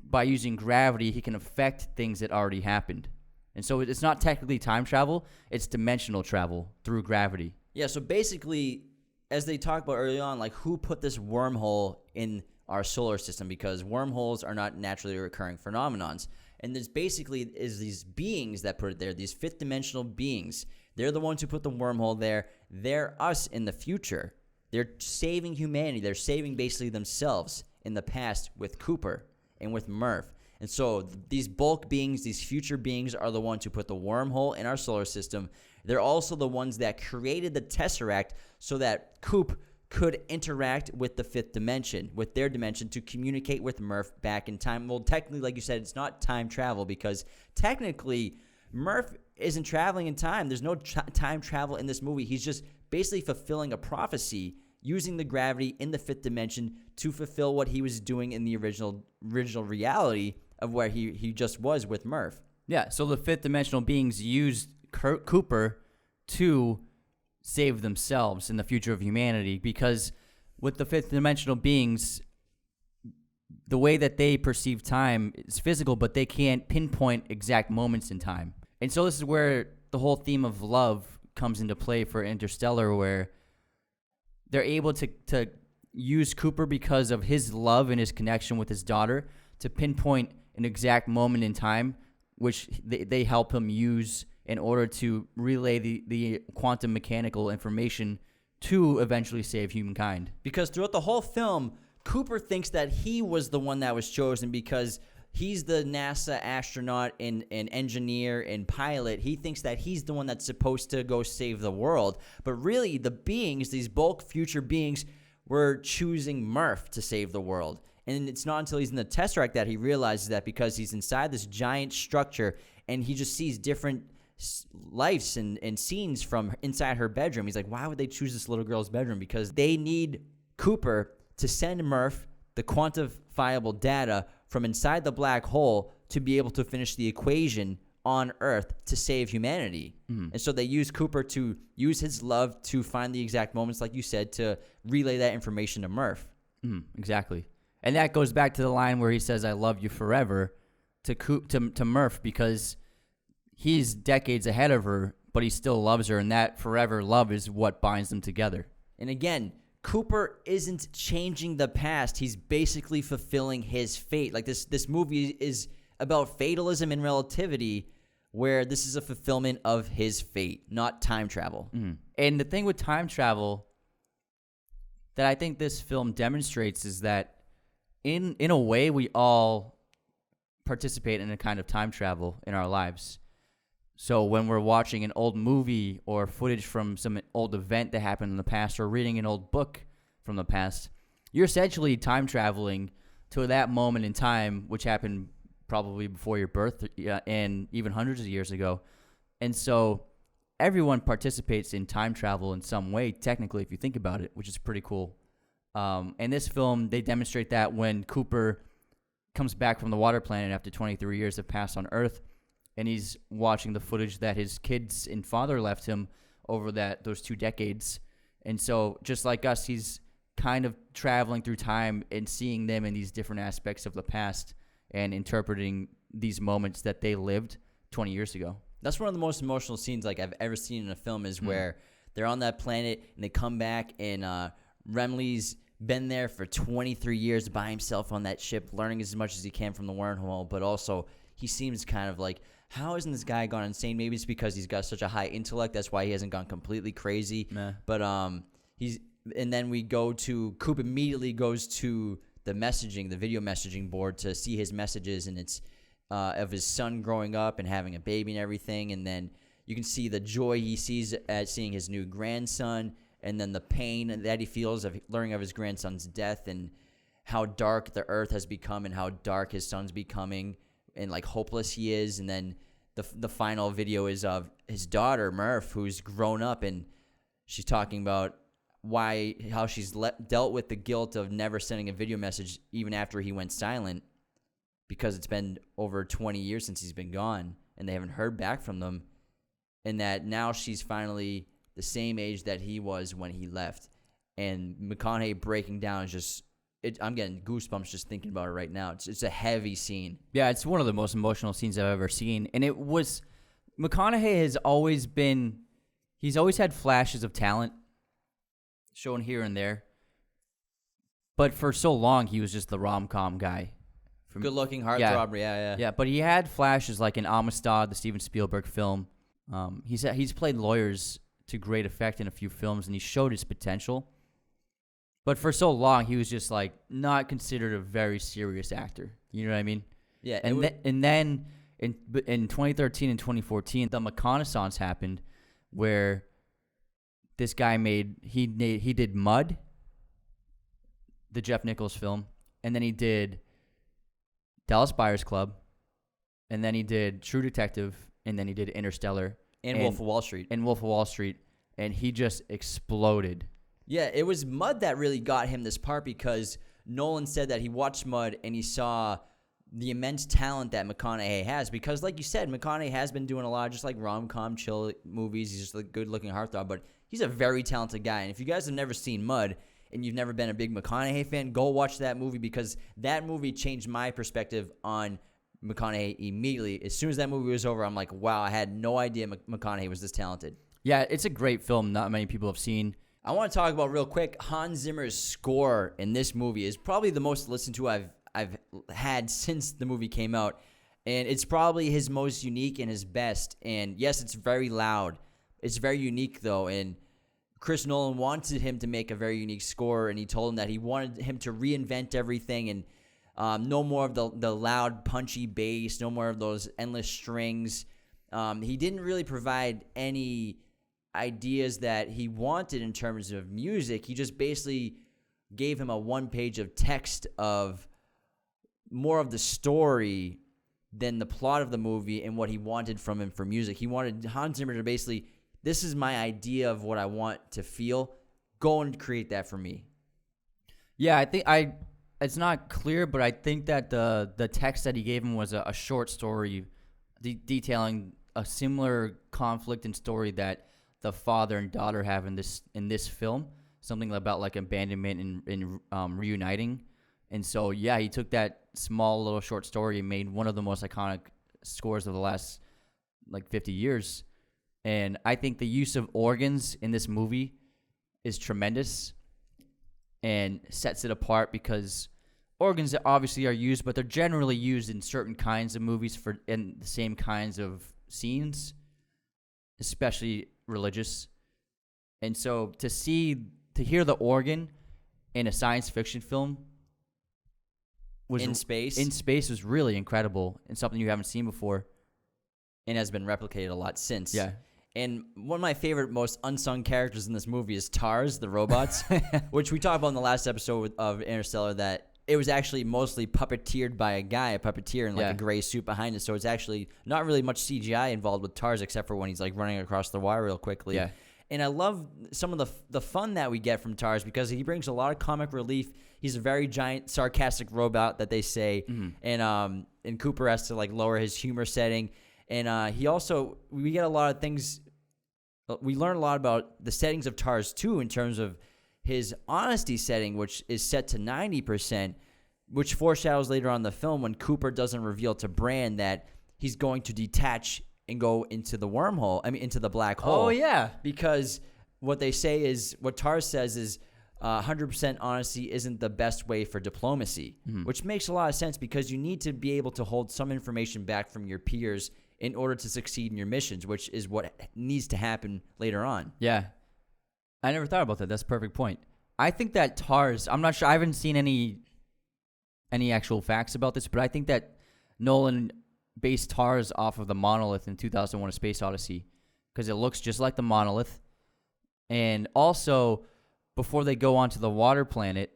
by using gravity, he can affect things that already happened. And so it's not technically time travel, it's dimensional travel through gravity. Yeah, so basically, as they talked about early on, like who put this wormhole in our solar system, because wormholes are not naturally occurring phenomenons. And there's basically these beings that put it there, these fifth dimensional beings. They're the ones who put the wormhole there. They're us in the future. They're saving humanity. They're saving basically themselves in the past with Cooper and with Murph. And so these bulk beings, these future beings, are the ones who put the wormhole in our solar system. They're also the ones that created the Tesseract so that Coop could interact with the fifth dimension, with their dimension, to communicate with Murph back in time. Well, technically, like you said, it's not time travel, because technically Murph isn't traveling in time. There's no time travel in this movie. He's just basically fulfilling a prophecy using the gravity in the fifth dimension to fulfill what he was doing in the original reality of where he just was with Murph. Yeah, so the fifth dimensional beings used Cooper to save themselves in the future of humanity, because with the fifth dimensional beings, the way that they perceive time is physical, but they can't pinpoint exact moments in time. And so this is where the whole theme of love comes into play for Interstellar, where they're able to use Cooper because of his love and his connection with his daughter to pinpoint an exact moment in time, which they help him use in order to relay the quantum mechanical information to eventually save humankind. Because throughout the whole film, Cooper thinks that he was the one that was chosen because he's the NASA astronaut and engineer and pilot. He thinks that he's the one that's supposed to go save the world. But really, the beings, these bulk future beings, were choosing Murph to save the world. And it's not until he's in the Tesseract that he realizes that, because he's inside this giant structure and he just sees different lives and scenes from inside her bedroom. He's like, why would they choose this little girl's bedroom? Because they need Cooper to send Murph the quantifiable data from inside the black hole to be able to finish the equation on Earth to save humanity. And so they use Cooper to use his love to find the exact moments, like you said, to relay that information to Murph. Exactly. And that goes back to the line where he says, I love you forever, to Murph, because he's decades ahead of her, but he still loves her, and that forever love is what binds them together. And again, Cooper isn't changing the past. He's basically fulfilling his fate. Like this movie is about fatalism and relativity, where this is a fulfillment of his fate, not time travel. And the thing with time travel that I think this film demonstrates is that in a way we all participate in a kind of time travel in our lives. So when we're watching an old movie or footage from some old event that happened in the past or reading an old book from the past, you're essentially time traveling to that moment in time, which happened probably before your birth and even hundreds of years ago. And so everyone participates in time travel in some way, technically, if you think about it, which is pretty cool. In this film, they demonstrate that when Cooper comes back from the water planet after 23 years have passed on Earth, and he's watching the footage that his kids and father left him over those 2 decades. And so just like us, he's kind of traveling through time and seeing them in these different aspects of the past and interpreting these moments that they lived 20 years ago. That's one of the most emotional scenes like I've ever seen in a film is where they're on that planet and they come back and Remley's been there for 23 years by himself on that ship, learning as much as he can from the wormhole, but also he seems kind of like, how hasn't this guy gone insane? Maybe it's because he's got such a high intellect. That's why he hasn't gone completely crazy. Nah. But and then we go to, Coop immediately goes to the video messaging board to see his messages, and it's of his son growing up and having a baby and everything. And then you can see the joy he sees at seeing his new grandson, and then the pain that he feels of learning of his grandson's death and how dark the earth has become and how dark his son's becoming and like hopeless he is. And then the final video is of his daughter, Murph, who's grown up, and she's talking about how she's dealt with the guilt of never sending a video message even after he went silent, because it's been over 20 years since he's been gone and they haven't heard back from them, and that now she's finally the same age that he was when he left. And McConaughey breaking down is just, I'm getting goosebumps just thinking about it right now. It's a heavy scene. Yeah, it's one of the most emotional scenes I've ever seen. And McConaughey has always he's always had flashes of talent shown here and there. But for so long, he was just the rom-com guy. Good-looking heartthrob, yeah. Yeah, but he had flashes like in Amistad, the Steven Spielberg film. He's played lawyers to great effect in a few films, and he showed his potential. But for so long, he was just like not considered a very serious actor. You know what I mean? Yeah. And then in 2013 and 2014, the reconnaissance happened, where this guy he did Mud, the Jeff Nichols film, and then he did Dallas Buyers Club, and then he did True Detective, and then he did Interstellar. And Wolf of Wall Street. And he just exploded. Yeah, it was Mud that really got him this part, because Nolan said that he watched Mud and he saw the immense talent that McConaughey has. Because like you said, McConaughey has been doing a lot of just like rom-com chill movies. He's just a good-looking heartthrob, but he's a very talented guy. And if you guys have never seen Mud and you've never been a big McConaughey fan, go watch that movie, because that movie changed my perspective on McConaughey immediately. As soon as that movie was over, I'm like, wow, I had no idea McConaughey was this talented. Yeah, it's a great film. Not many people have seen. I want to talk about real quick, Hans Zimmer's score in this movie is probably the most listened to I've had since the movie came out. And it's probably his most unique and his best. And yes, it's very loud. It's very unique, though. And Chris Nolan wanted him to make a very unique score, and he told him that he wanted him to reinvent everything, and no more of the loud, punchy bass, no more of those endless strings. He didn't really provide any ideas that he wanted in terms of music. He just basically gave him a one-page of text of more of the story than the plot of the movie and what he wanted from him for music. He wanted Hans Zimmer to basically, this is my idea of what I want to feel. Go and create that for me. Yeah, I think it's not clear, but I think that the text that he gave him was a short story detailing a similar conflict and story that the father and daughter have in this film. Something about like abandonment and reuniting. And so, yeah, he took that small little short story and made one of the most iconic scores of the last like 50 years. And I think the use of organs in this movie is tremendous and sets it apart, because organs obviously are used, but they're generally used in certain kinds of movies in the same kinds of scenes, especially religious. And so to hear the organ in a science fiction film in space was really incredible and something you haven't seen before. and has been replicated a lot since. Yeah. And one of my favorite, most unsung characters in this movie is TARS, the robots, which we talked about in the last episode of Interstellar, that it was actually mostly puppeteered by a puppeteer in like a gray suit behind it. So it's actually not really much CGI involved with TARS, except for when he's like running across the wire real quickly. Yeah. And I love some of the fun that we get from TARS because he brings a lot of comic relief. He's a very giant, sarcastic robot that they say, and Cooper has to like lower his humor setting. And we get a lot of things. We learn a lot about the settings of TARS too, in terms of his honesty setting, which is set to 90%, which foreshadows later on in the film when Cooper doesn't reveal to Brand that he's going to detach and go into the wormhole. Into the black hole. Oh yeah, because what they say is, what TARS says is, 100% honesty isn't the best way for diplomacy, which makes a lot of sense because you need to be able to hold some information back from your peers in order to succeed in your missions, which is what needs to happen later on. Yeah. I never thought about that. That's a perfect point. I think that TARS, I'm not sure, I haven't seen any actual facts about this, but I think that Nolan based TARS off of the monolith in 2001: A Space Odyssey because it looks just like the monolith. And also, before they go onto the water planet,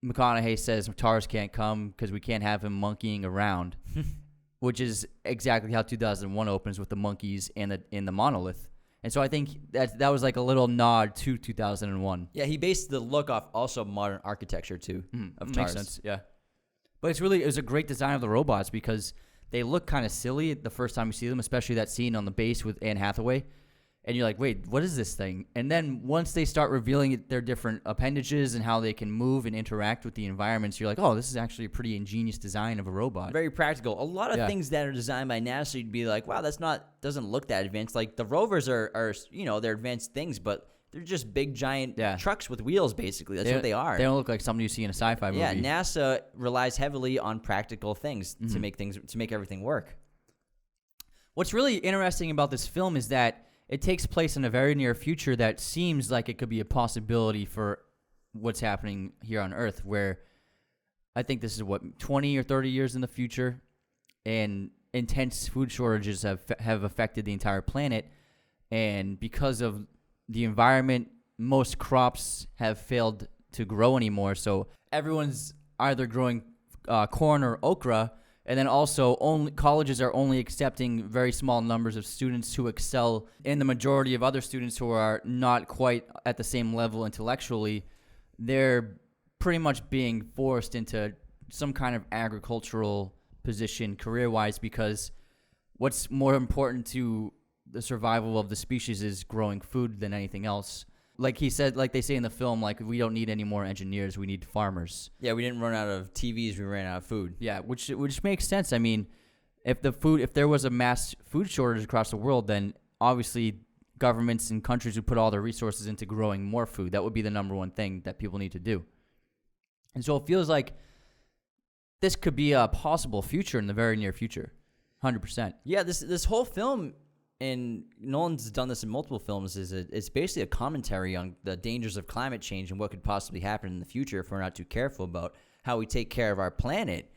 McConaughey says TARS can't come because we can't have him monkeying around, which is exactly how 2001 opens with the monkeys and the monolith. And so I think that was like a little nod to 2001. Yeah, he based the look off also modern architecture too of TARS. Makes sense, yeah. But it was a great design of the robots because they look kind of silly the first time you see them, especially that scene on the base with Anne Hathaway. And you're like, wait, what is this thing? And then once they start revealing their different appendages and how they can move and interact with the environments, you're like, oh, this is actually a pretty ingenious design of a robot. Very practical. A lot of things that are designed by NASA, you'd be like, wow, doesn't look that advanced. Like the rovers are they're advanced things, but they're just big, giant trucks with wheels, basically. That's what they are. They don't look like something you see in a sci-fi movie. Yeah, NASA relies heavily on practical things to make everything work. What's really interesting about this film is that it takes place in a very near future that seems like it could be a possibility for what's happening here on Earth, where I think this is 20 or 30 years in the future, and intense food shortages have affected the entire planet. And because of the environment, most crops have failed to grow anymore. So everyone's either growing corn or okra. And then also, colleges are only accepting very small numbers of students who excel, and the majority of other students who are not quite at the same level intellectually, they're pretty much being forced into some kind of agricultural position career-wise, because what's more important to the survival of the species is growing food than anything else. Like he said, like they say in the film, like we don't need any more engineers, we need farmers. Yeah, we didn't run out of TVs, we ran out of food. Yeah, which makes sense. I mean, if there was a mass food shortage across the world, then obviously governments and countries would put all their resources into growing more food. That would be the number one thing that people need to do. And so it feels like this could be a possible future in the very near future. 100%. Yeah, this whole film, and Nolan's done this in multiple films, it's basically a commentary on the dangers of climate change and what could possibly happen in the future if we're not too careful about how we take care of our planet.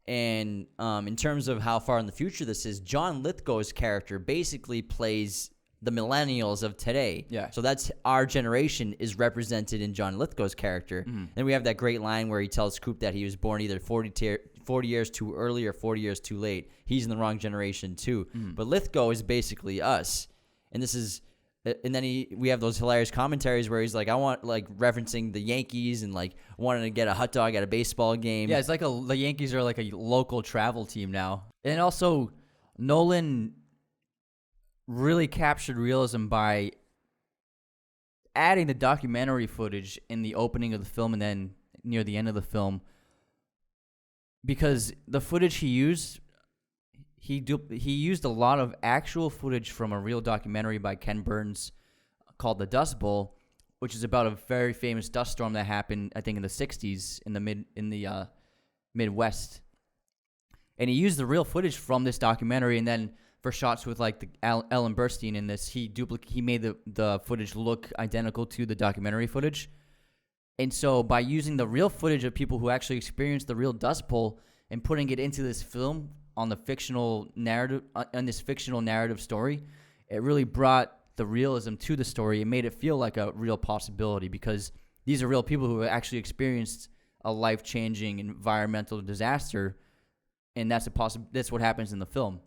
And in terms of how far in the future this is, John Lithgow's character basically plays the millennials of today. Yeah. So that's our generation is represented in John Lithgow's character. And we have that great line where he tells Coop that he was born either 40 years too early or 40 years too late. He's in the wrong generation too. But Lithgow is basically us. And then we have those hilarious commentaries where he's like, I want, like, referencing the Yankees and like wanting to get a hot dog at a baseball game. Yeah, it's like the Yankees are like a local travel team now. And also, Nolan really captured realism by adding the documentary footage in the opening of the film and then near the end of the film, because the footage he used a lot of actual footage from a real documentary by Ken Burns called The Dust Bowl, which is about a very famous dust storm that happened, I think, in the 60s in the Midwest. And he used the real footage from this documentary, and then for shots with like Ellen Burstyn in this, he made the footage look identical to the documentary footage. And so by using the real footage of people who actually experienced the real Dust Bowl and putting it into this film on the fictional narrative, on this fictional narrative story, it really brought the realism to the story. It made it feel like a real possibility because these are real people who have actually experienced a life-changing environmental disaster, and that's what happens in the film.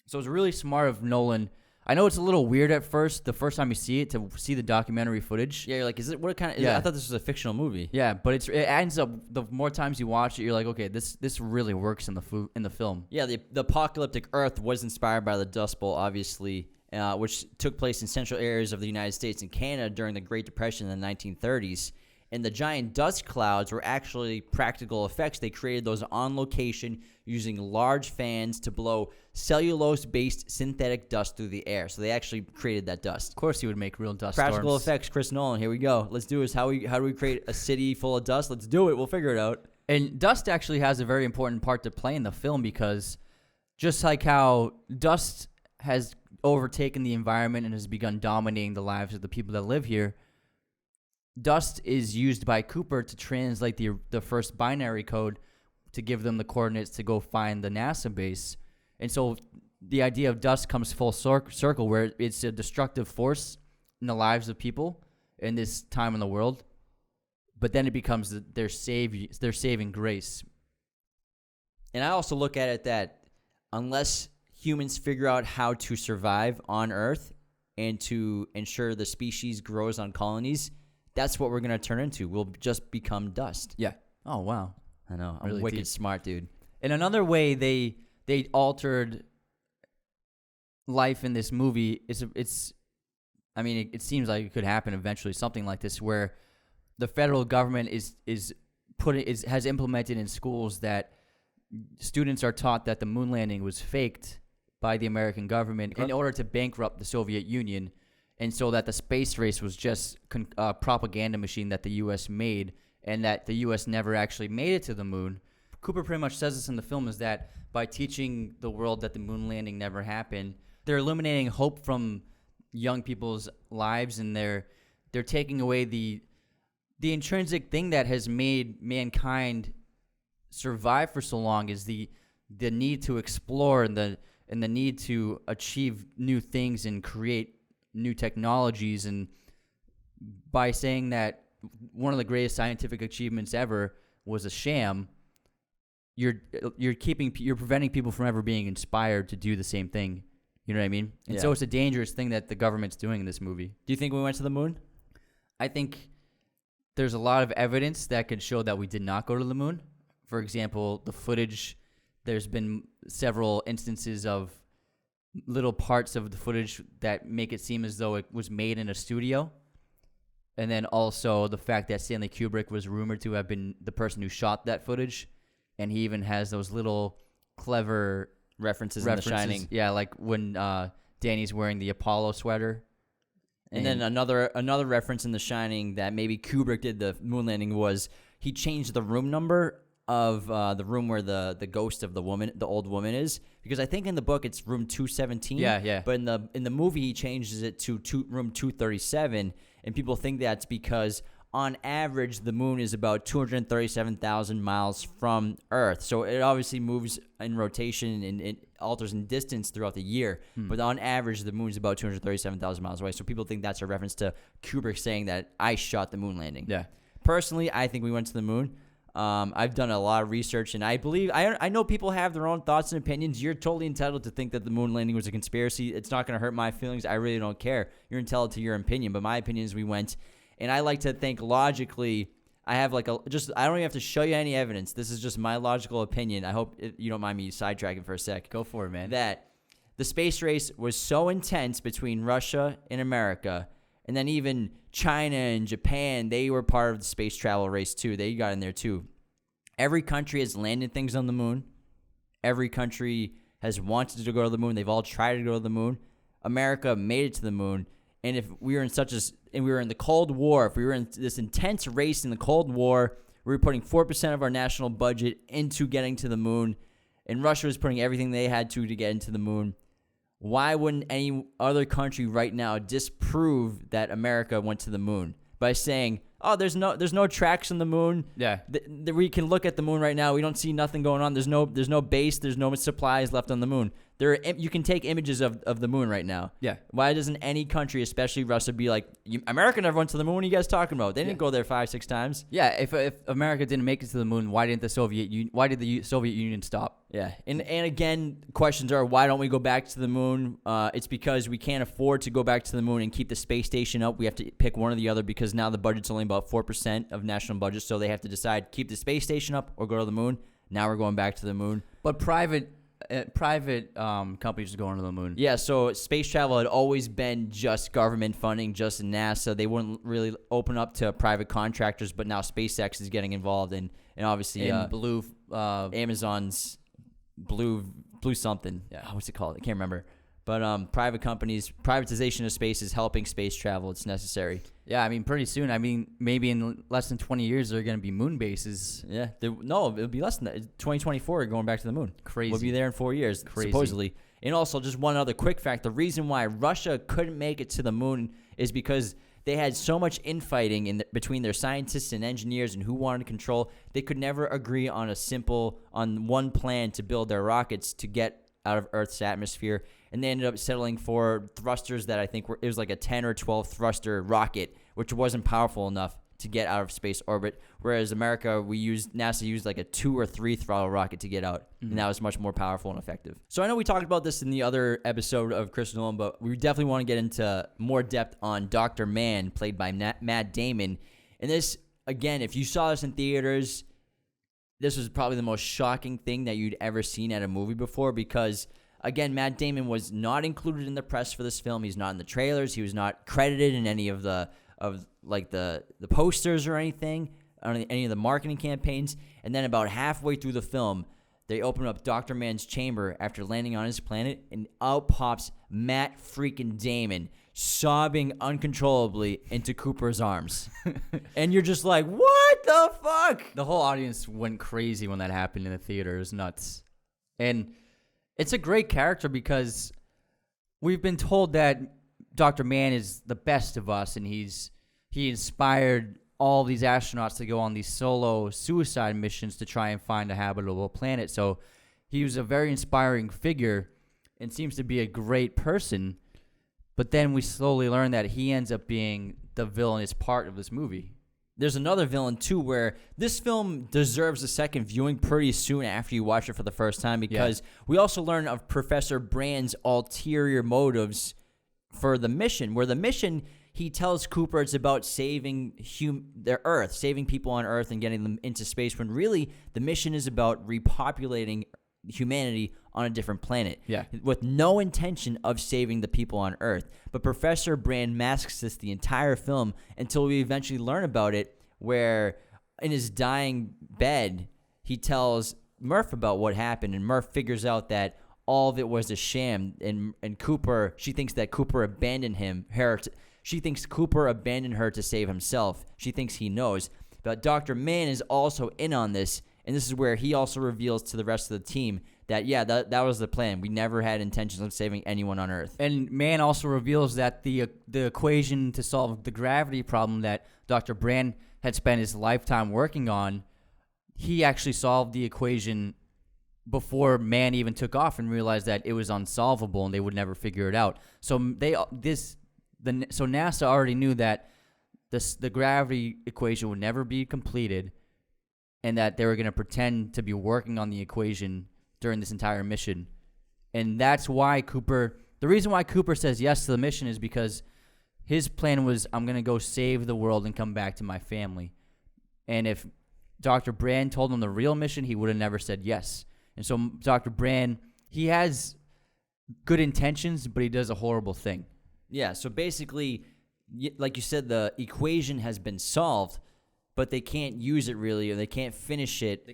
So it's really smart of Nolan. I know it's a little weird at first, the first time you see it, to see the documentary footage. Yeah, you're like, is it what kind of? Yeah. I thought this was a fictional movie. Yeah, but it ends up, the more times you watch it, you're like, okay, this really works in the film. Yeah, the apocalyptic Earth was inspired by the Dust Bowl, obviously, which took place in central areas of the United States and Canada during the Great Depression in the 1930s. And the giant dust clouds were actually practical effects. They created those on location using large fans to blow cellulose-based synthetic dust through the air. So they actually created that dust. Of course, he would make real dust Practical storms. effects, Chris Nolan. Here we go. Let's do this. How do we create a city full of dust? Let's do it. We'll figure it out. And dust actually has a very important part to play in the film because just like how dust has overtaken the environment and has begun dominating the lives of the people that live here, dust is used by Cooper to translate the first binary code to give them the coordinates to go find the NASA base. And so the idea of dust comes full circle where it's a destructive force in the lives of people in this time in the world, but then it becomes their saving grace. And I also look at it that unless humans figure out how to survive on Earth and to ensure the species grows on colonies, that's what we're going to turn into. We'll just become dust. Yeah. Oh, wow. I know. I'm Really wicked deep. smart, dude. In another way, they altered life in this movie. It seems like it could happen eventually, something like this, where the federal government has implemented in schools that students are taught that the moon landing was faked by the American government in order to bankrupt the Soviet Union, and so that the space race was just a propaganda machine that the U.S. made, and that the U.S. never actually made it to the moon. Cooper pretty much says this in the film, is that by teaching the world that the moon landing never happened, they're eliminating hope from young people's lives, and they're taking away the intrinsic thing that has made mankind survive for so long, is the need to explore and the need to achieve new things and create new technologies. And by saying that one of the greatest scientific achievements ever was a sham, you're preventing people from ever being inspired to do the same thing. You know what I mean? And so it's a dangerous thing that the government's doing in this movie. Do you think we went to the moon? I think there's a lot of evidence that could show that we did not go to the moon. For example, the footage, there's been several instances of little parts of the footage that make it seem as though it was made in a studio. And then also the fact that Stanley Kubrick was rumored to have been the person who shot that footage. And he even has those little clever References in The Shining. Yeah, like when Danny's wearing the Apollo sweater. And then another reference in The Shining that maybe Kubrick did the moon landing was he changed the room number of the room where the ghost of the old woman is, because I think in the book it's room 217. Yeah. But in the movie he changes it to room 237, and people think that's because on average the moon is about 237,000 miles from Earth. So it obviously moves in rotation and it alters in distance throughout the year. But on average the moon is about 237,000 miles away. So people think that's a reference to Kubrick saying that I shot the moon landing. Yeah. Personally, I think we went to the moon. I've done a lot of research, and I believe I know people have their own thoughts and opinions. You're totally entitled to think that the moon landing was a conspiracy. It's not going to hurt my feelings. I really don't care. You're entitled to your opinion, but my opinion is we went. And I like to think logically. I have I don't even have to show you any evidence. This is just my logical opinion. I hope you don't mind me sidetracking for a sec. Go for it, man. That the space race was so intense between Russia and America, and then even China and Japan, they were part of the space travel race too. They got in there too. Every country has landed things on the moon. Every country has wanted to go to the moon. They've all tried to go to the moon. America made it to the moon. And if we were we were in the Cold War, if we were in this intense race in the Cold War, we were putting 4% of our national budget into getting to the moon, and Russia was putting everything they had to get into the moon, why wouldn't any other country right now disprove that America went to the moon by saying, oh, there's no tracks on the moon. Yeah. We can look at the moon right now. We don't see nothing going on. There's no base. There's no supplies left on the moon. You can take images of the moon right now. Yeah. Why doesn't any country, especially Russia, be like, America never went to the moon? What are you guys talking about? They didn't go there 5-6 times. Yeah, if America didn't make it to the moon, why did the Soviet Union stop? Yeah, and again, questions are, why don't we go back to the moon? It's because we can't afford to go back to the moon and keep the space station up. We have to pick one or the other because now the budget's only about 4% of national budget, so they have to decide, keep the space station up or go to the moon. Now we're going back to the moon. But private companies are going to the moon. Yeah, so space travel had always been just government funding, just NASA. They wouldn't really open up to private contractors, but now SpaceX is getting involved, and obviously Amazon's blue something. Yeah. What's it called? I can't remember. But private companies, privatization of space is helping space travel. It's necessary. Yeah, I mean, pretty soon. I mean, maybe in less than 20 years, there are going to be moon bases. Yeah. No, it'll be less than that. 2024, we're going back to the moon. Crazy. We'll be there in 4 years, supposedly. And also, just one other quick fact. The reason why Russia couldn't make it to the moon is because they had so much infighting between their scientists and engineers and who wanted to control. They could never agree on one plan to build their rockets to get out of Earth's atmosphere, and they ended up settling for thrusters that I think it was like a 10 or 12 thruster rocket, which wasn't powerful enough to get out of space orbit. Whereas NASA used like a 2 or 3 throttle rocket to get out, and that was much more powerful and effective. So I know we talked about this in the other episode of Chris Nolan, but we definitely want to get into more depth on Dr. Mann, played by Matt Damon. And this, again, if you saw this in theaters, this was probably the most shocking thing that you'd ever seen at a movie before because, again, Matt Damon was not included in the press for this film. He's not in the trailers. He was not credited in any of the posters or anything, on any of the marketing campaigns. And then about halfway through the film, they open up Dr. Mann's chamber after landing on his planet, and out pops Matt freaking Damon, sobbing uncontrollably into Cooper's arms. And you're just like, what the fuck? The whole audience went crazy when that happened in the theater. It was nuts. And it's a great character because we've been told that Dr. Mann is the best of us, and he inspired all these astronauts to go on these solo suicide missions to try and find a habitable planet. So he was a very inspiring figure and seems to be a great person. But then we slowly learn that he ends up being the villainous part of this movie. There's another villain, too, where this film deserves a second viewing pretty soon after you watch it for the first time because we also learn of Professor Brand's ulterior motives for the mission, where the mission, he tells Cooper it's about saving their Earth, saving people on Earth and getting them into space, when really the mission is about repopulating humanity on a different planet with no intention of saving the people on Earth. But Professor Brand masks this the entire film until we eventually learn about it, where in his dying bed, he tells Murph about what happened, and Murph figures out that all of it was a sham, and Cooper, she thinks that Cooper abandoned she thinks Cooper abandoned her to save himself. She thinks he knows. But Dr. Mann is also in on this, and this is where he also reveals to the rest of the team that, that was the plan. We never had intentions of saving anyone on Earth. And Mann also reveals that the equation to solve the gravity problem that Dr. Brand had spent his lifetime working on, he actually solved the equation before Mann even took off and realized that it was unsolvable and they would never figure it out. So NASA already knew that the gravity equation would never be completed, and that they were going to pretend to be working on the equation during this entire mission. And that's why the reason why Cooper says yes to the mission is because his plan was, I'm going to go save the world and come back to my family. And if Dr. Brand told him the real mission, he would have never said yes. And so Dr. Brand, he has good intentions, but he does a horrible thing. Yeah, so basically, like you said, the equation has been solved, but they can't use it really, or they can't finish it.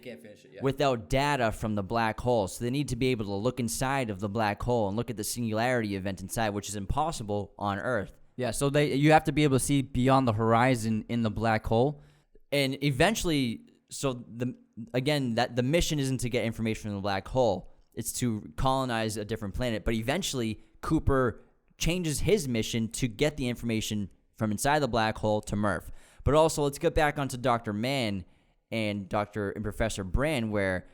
Without data from the black hole. So they need to be able to look inside of the black hole and look at the singularity event inside, which is impossible on Earth. Yeah, so you have to be able to see beyond the horizon in the black hole. And eventually, so the mission isn't to get information from the black hole. It's to colonize a different planet. But eventually, Cooper changes his mission to get the information from inside the black hole to Murph. But also, let's get back onto Dr. Mann and Professor Brand, where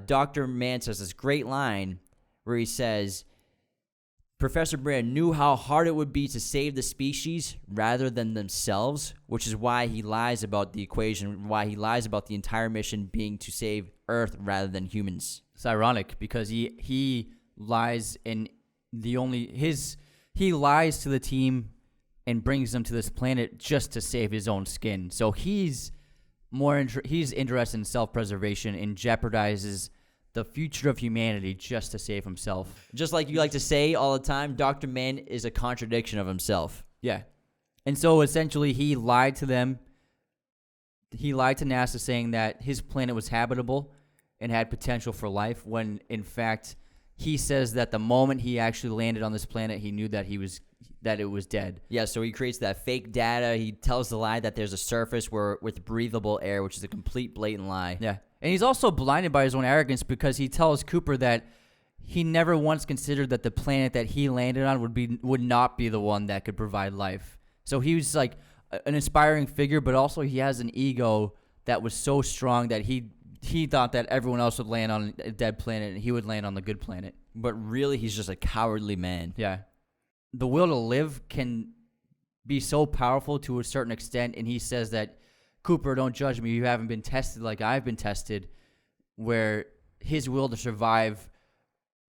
Dr. Mann says this great line where he says, Professor Brand knew how hard it would be to save the species rather than themselves, which is why he lies about the equation, why he lies about the entire mission being to save Earth rather than humans. It's ironic because he lies in he lies to the team and brings them to this planet just to save his own skin. So he's he's interested in self-preservation and jeopardizes the future of humanity just to save himself. Just like you like to say all the time, Dr. Mann is a contradiction of himself. Yeah. And so essentially he lied to them. He lied to NASA saying that his planet was habitable and had potential for life, when in fact he says that the moment he actually landed on this planet, he knew that it was dead. Yeah, so he creates that fake data. He tells the lie that there's a surface with breathable air, which is a complete blatant lie. Yeah. And he's also blinded by his own arrogance because he tells Cooper that he never once considered that the planet that he landed on would not be the one that could provide life. So he was like an inspiring figure, but also he has an ego that was so strong that he thought that everyone else would land on a dead planet and he would land on the good planet. But really, he's just a cowardly man. Yeah. The will to live can be so powerful to a certain extent, and he says that, Cooper, don't judge me. You haven't been tested like I've been tested, where his will to survive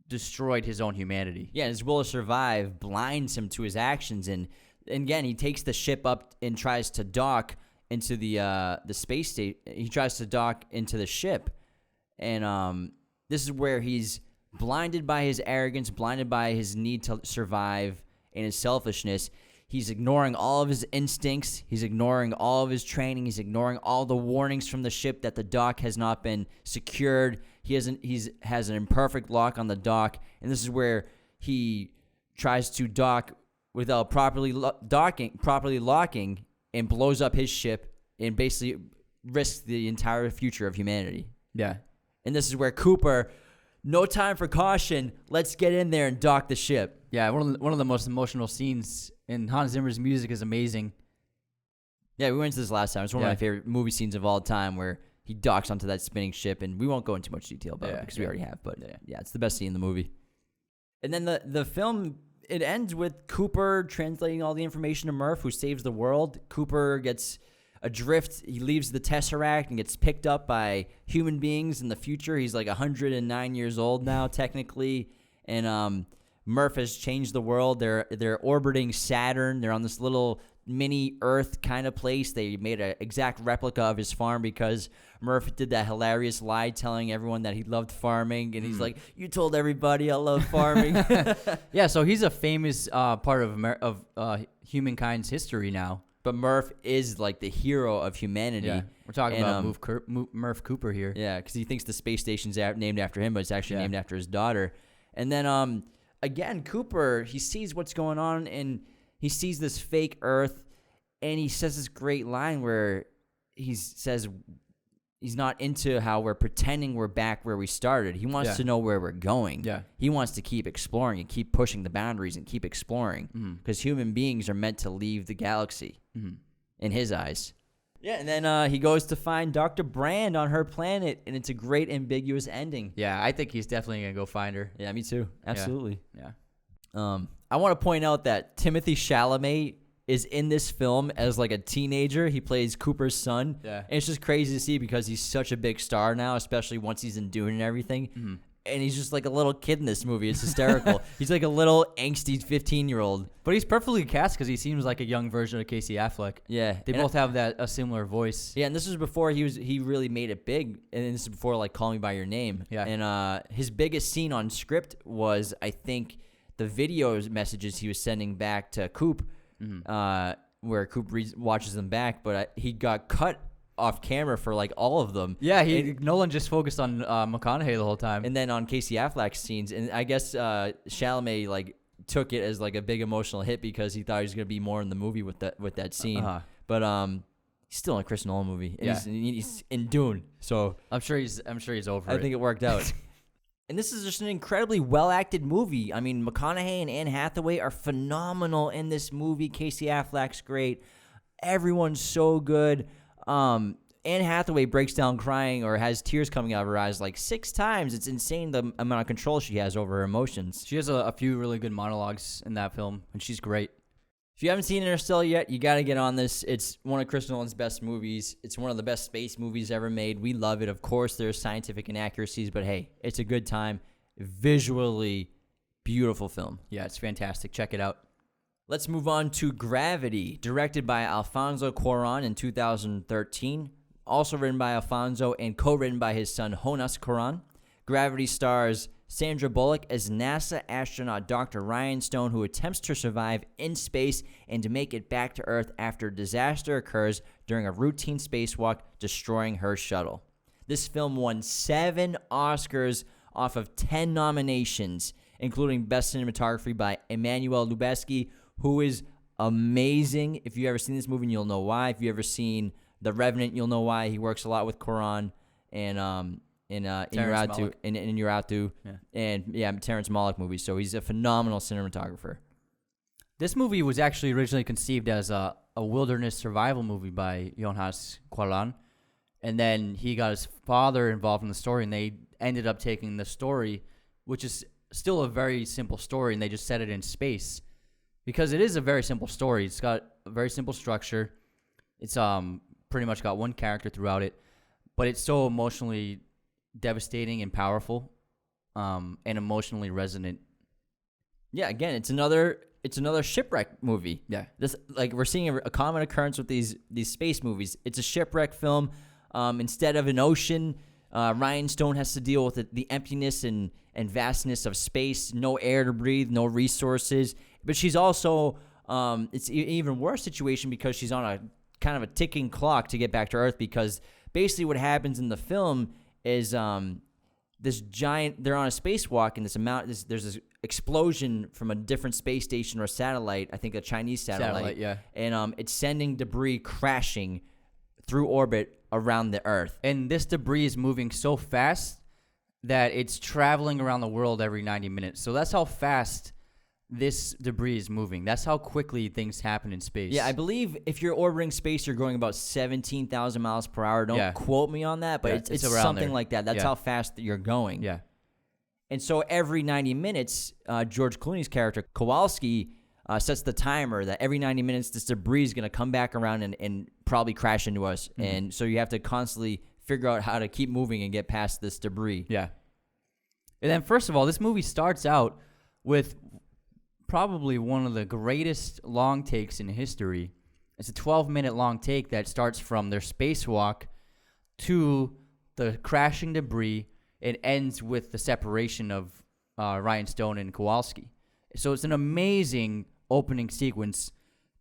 destroyed his own humanity. Yeah, his will to survive blinds him to his actions. And again, he takes the ship up and tries to dock into the space station. He tries to dock into the ship. And this is where he's blinded by his arrogance, blinded by his need to survive and his selfishness. He's ignoring all of his instincts. He's ignoring all of his training. He's ignoring all the warnings from the ship that the dock has not been secured. He has an imperfect lock on the dock, and this is where he tries to dock without properly locking, and blows up his ship and basically risks the entire future of humanity. Yeah. And this is where Cooper, no time for caution, let's get in there and dock the ship. Yeah, one of the most emotional scenes, and Hans Zimmer's music is amazing. Yeah, we went into this last time. It's one of Yeah. my favorite movie scenes of all time, where he docks onto that spinning ship, and we won't go into much detail about it because we already have, but yeah, it's the best scene in the movie. And then the film, it ends with Cooper translating all the information to Murph, who saves the world. Cooper gets adrift. He leaves the Tesseract and gets picked up by human beings in the future. He's like 109 years old now, technically, and Murph has changed the world. They're orbiting Saturn. They're on this little mini Earth kind of place. They made an exact replica of his farm because Murph did that hilarious lie telling everyone that he loved farming, and he's like, "You told everybody I love farming." Yeah, so he's a famous part of humankind's history now. But Murph is like the hero of humanity. Yeah, we're talking about Murph Cooper here. Yeah, because he thinks the space station's named after him, but it's actually named after his daughter. And then again, Cooper, he sees what's going on, and he sees this fake Earth, and he says this great line where he says he's not into how we're pretending we're back where we started. He wants to know where we're going. Yeah. He wants to keep exploring and keep pushing the boundaries and keep exploring because human beings are meant to leave the galaxy in his eyes. Yeah, and then he goes to find Dr. Brand on her planet, and it's a great ambiguous ending. Yeah, I think he's definitely going to go find her. Yeah, me too. Absolutely. Yeah. I want to point out that Timothée Chalamet is in this film as like a teenager. He plays Cooper's son. Yeah. And it's just crazy to see because he's such a big star now, especially once he's in Dune and everything. And he's just like a little kid in this movie. It's hysterical. He's like a little angsty 15-year-old. But he's perfectly cast because he seems like a young version of Casey Affleck. Yeah. They both have a similar voice. Yeah, and this was before he really made it big, and this is before like Call Me by Your Name. Yeah. And his biggest scene on script was, I think, the video messages he was sending back to Coop, where Coop watches them back, but he got cut off camera for like all of them. Yeah, Nolan just focused on McConaughey the whole time. And then on Casey Affleck's scenes, and I guess Chalamet like took it as like a big emotional hit because he thought he was gonna be more in the movie with that scene. But he's still in a Chris Nolan movie. And he's in Dune, so I'm sure he's over it. I think it worked out. And this is just an incredibly well-acted movie. I mean, McConaughey and Anne Hathaway are phenomenal in this movie. Casey Affleck's great. Everyone's so good. Anne Hathaway breaks down crying or has tears coming out of her eyes like 6 times. It's insane the amount of control she has over her emotions. She has a few really good monologues in that film, and she's great. If you haven't seen Interstellar yet, you got to get on this. It's one of Chris Nolan's best movies. It's one of the best space movies ever made. We love it. Of course, there's scientific inaccuracies, but hey, it's a good time. Visually beautiful film. Yeah, it's fantastic. Check it out. Let's move on to Gravity, directed by Alfonso Cuarón in 2013. Also written by Alfonso and co-written by his son Jonas Cuarón. Gravity stars Sandra Bullock as NASA astronaut Dr. Ryan Stone, who attempts to survive in space and to make it back to Earth after a disaster occurs during a routine spacewalk, destroying her shuttle. This film won 7 Oscars off of 10 nominations, including Best Cinematography by Emmanuel Lubezki, who is amazing. If you've ever seen this movie, you'll know why. If you've ever seen The Revenant, you'll know why. He works a lot with Cuarón and Inarritu, and Terrence Malick movies. So he's a phenomenal cinematographer. This movie was actually originally conceived as a wilderness survival movie by Jonas Cuarón, and then he got his father involved in the story, and they ended up taking the story, which is still a very simple story, and they just set it in space because it is a very simple story. It's got a very simple structure. It's pretty much got one character throughout it, but it's so emotionally devastating and powerful, and emotionally resonant. Yeah, again, it's another shipwreck movie. Yeah, this we're seeing a common occurrence with these space movies. It's a shipwreck film. Instead of an ocean, Ryan Stone has to deal with the emptiness and vastness of space. No air to breathe, no resources. But she's also it's an even worse situation because she's on a kind of a ticking clock to get back to Earth. Because basically, what happens in the film is this giant, they're on a spacewalk, and there's this explosion from a different space station or satellite, I think a Chinese satellite, yeah. And it's sending debris crashing through orbit around the Earth. And this debris is moving so fast that it's traveling around the world every 90 minutes. So that's how fast this debris is moving. That's how quickly things happen in space. Yeah, I believe if you're orbiting space, you're going about 17,000 miles per hour. Don't quote me on that, but it's around something there. Like that. That's how fast that you're going. Yeah. And so every 90 minutes, George Clooney's character, Kowalski, sets the timer that every 90 minutes, this debris is going to come back around and probably crash into us. Mm-hmm. And so you have to constantly figure out how to keep moving and get past this debris. Yeah. And then first of all, this movie starts out with probably one of the greatest long takes in history. It's a 12-minute long take that starts from their spacewalk to the crashing debris. It ends with the separation of Ryan Stone and Kowalski. So it's an amazing opening sequence,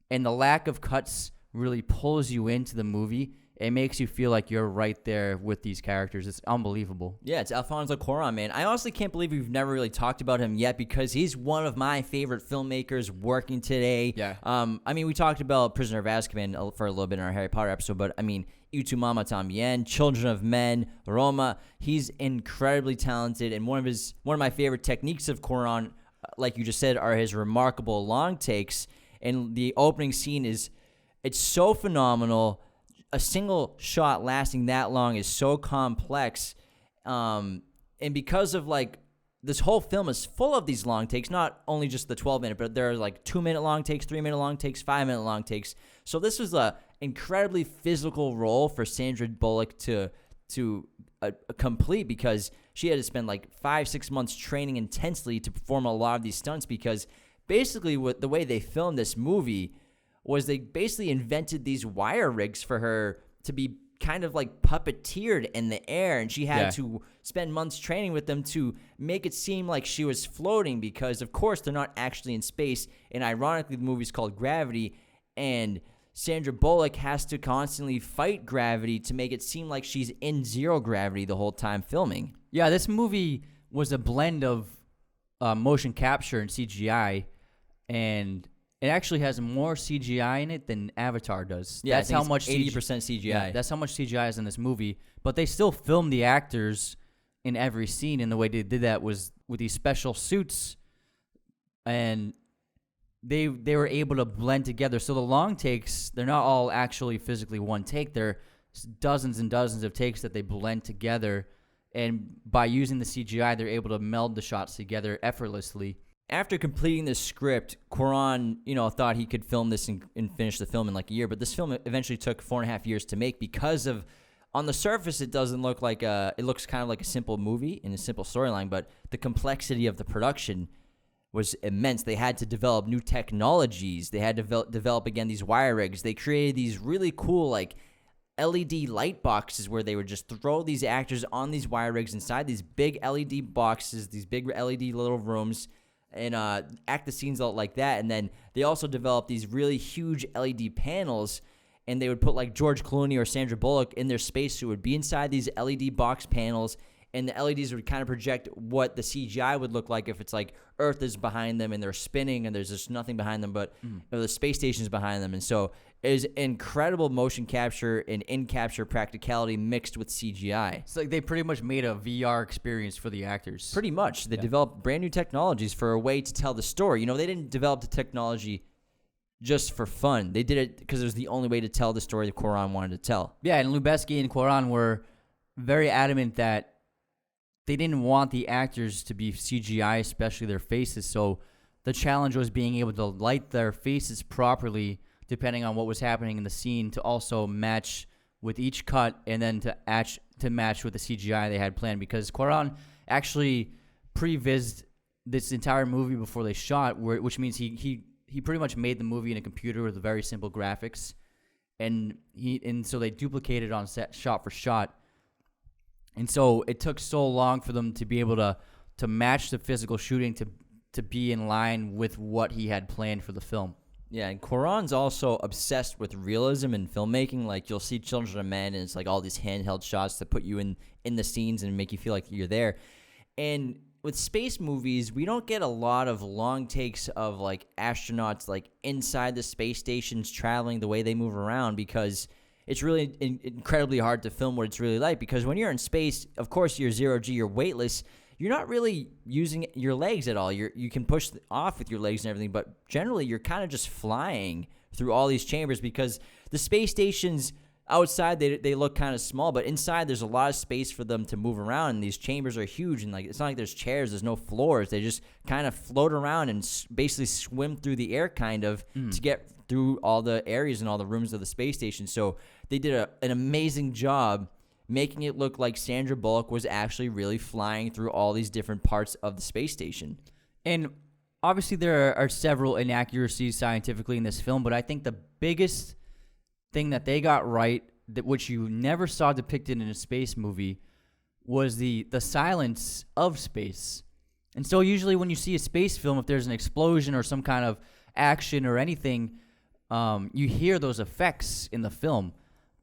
and the lack of cuts really pulls you into the movie. It makes you feel like you're right there with these characters. It's unbelievable. Yeah, it's Alfonso Cuarón, man. I honestly can't believe we've never really talked about him yet because he's one of my favorite filmmakers working today. Yeah. I mean, we talked about Prisoner of Azkaban for a little bit in our Harry Potter episode, but I mean, Y Tu Mama Tambien, Children of Men, Roma. He's incredibly talented, and one of my favorite techniques of Cuarón, like you just said, are his remarkable long takes. And the opening scene it's so phenomenal. A single shot lasting that long is so complex. And because of this whole film is full of these long takes, not only just the 12-minute, but there are 2-minute long takes, 3-minute long takes, 5-minute long takes. So this was a incredibly physical role for Sandra Bullock to complete because she had to spend 5-6 months training intensely to perform a lot of these stunts because basically the way they filmed this movie was they basically invented these wire rigs for her to be kind of puppeteered in the air, and she had to spend months training with them to make it seem like she was floating because, of course, they're not actually in space, and ironically, the movie's called Gravity, and Sandra Bullock has to constantly fight gravity to make it seem like she's in zero gravity the whole time filming. Yeah, this movie was a blend of motion capture and CGI, and it actually has more CGI in it than Avatar does. Yeah, that's how much 80% CGI. Yeah, that's how much CGI is in this movie. But they still filmed the actors in every scene, and the way they did that was with these special suits. And they were able to blend together. So the long takes, they're not all actually physically one take. They're dozens and dozens of takes that they blend together. And by using the CGI, they're able to meld the shots together effortlessly. After completing this script, Cuarón, thought he could film this and finish the film in like a year. But this film eventually took 4.5 years to make because of, on the surface, it doesn't look like it looks kind of like a simple movie and a simple storyline. But the complexity of the production was immense. They had to develop new technologies. They had to develop again these wire rigs. They created these really cool like LED light boxes where they would just throw these actors on these wire rigs inside these big LED boxes, these big LED little rooms, and act the scenes out like that. And then they also developed these really huge LED panels, and they would put like George Clooney or Sandra Bullock in their spacesuit, would be inside these LED box panels, and the LEDs would kind of project what the CGI would look like if it's like Earth is behind them and they're spinning and there's just nothing behind them, but the space station's behind them. And so it is incredible motion capture and in-capture practicality mixed with CGI. It's like they pretty much made a VR experience for the actors. Pretty much. They developed brand new technologies for a way to tell the story. They didn't develop the technology just for fun. They did it because it was the only way to tell the story that Cuarón wanted to tell. Yeah, and Lubezki and Cuarón were very adamant that they didn't want the actors to be CGI, especially their faces. So the challenge was being able to light their faces properly depending on what was happening in the scene to also match with each cut and then to match with the CGI they had planned, because Cuarón actually prevised this entire movie before they shot, which means he pretty much made the movie in a computer with very simple graphics, and so they duplicated on set shot for shot. And so it took so long for them to be able to match the physical shooting to be in line with what he had planned for the film. Yeah, and Cuarón's also obsessed with realism in filmmaking. Like, you'll see Children of Men, and it's like all these handheld shots to put you in the scenes and make you feel like you're there. And with space movies, we don't get a lot of long takes of like astronauts like inside the space stations traveling the way they move around, because it's really incredibly hard to film what it's really like. Because when you're in space, of course, you're 0G, you're weightless. You're not really using your legs at all. You can push off with your legs and everything, but generally you're kind of just flying through all these chambers, because the space stations outside, they look kind of small, but inside there's a lot of space for them to move around, and these chambers are huge, and like it's not like there's chairs, there's no floors. They just kind of float around and basically swim through the air kind of to get through all the areas and all the rooms of the space station. So they did an amazing job making it look like Sandra Bullock was actually really flying through all these different parts of the space station. And obviously there are several inaccuracies scientifically in this film, but I think the biggest thing that they got right, which you never saw depicted in a space movie, was the silence of space. And so usually when you see a space film, if there's an explosion or some kind of action or anything, you hear those effects in the film.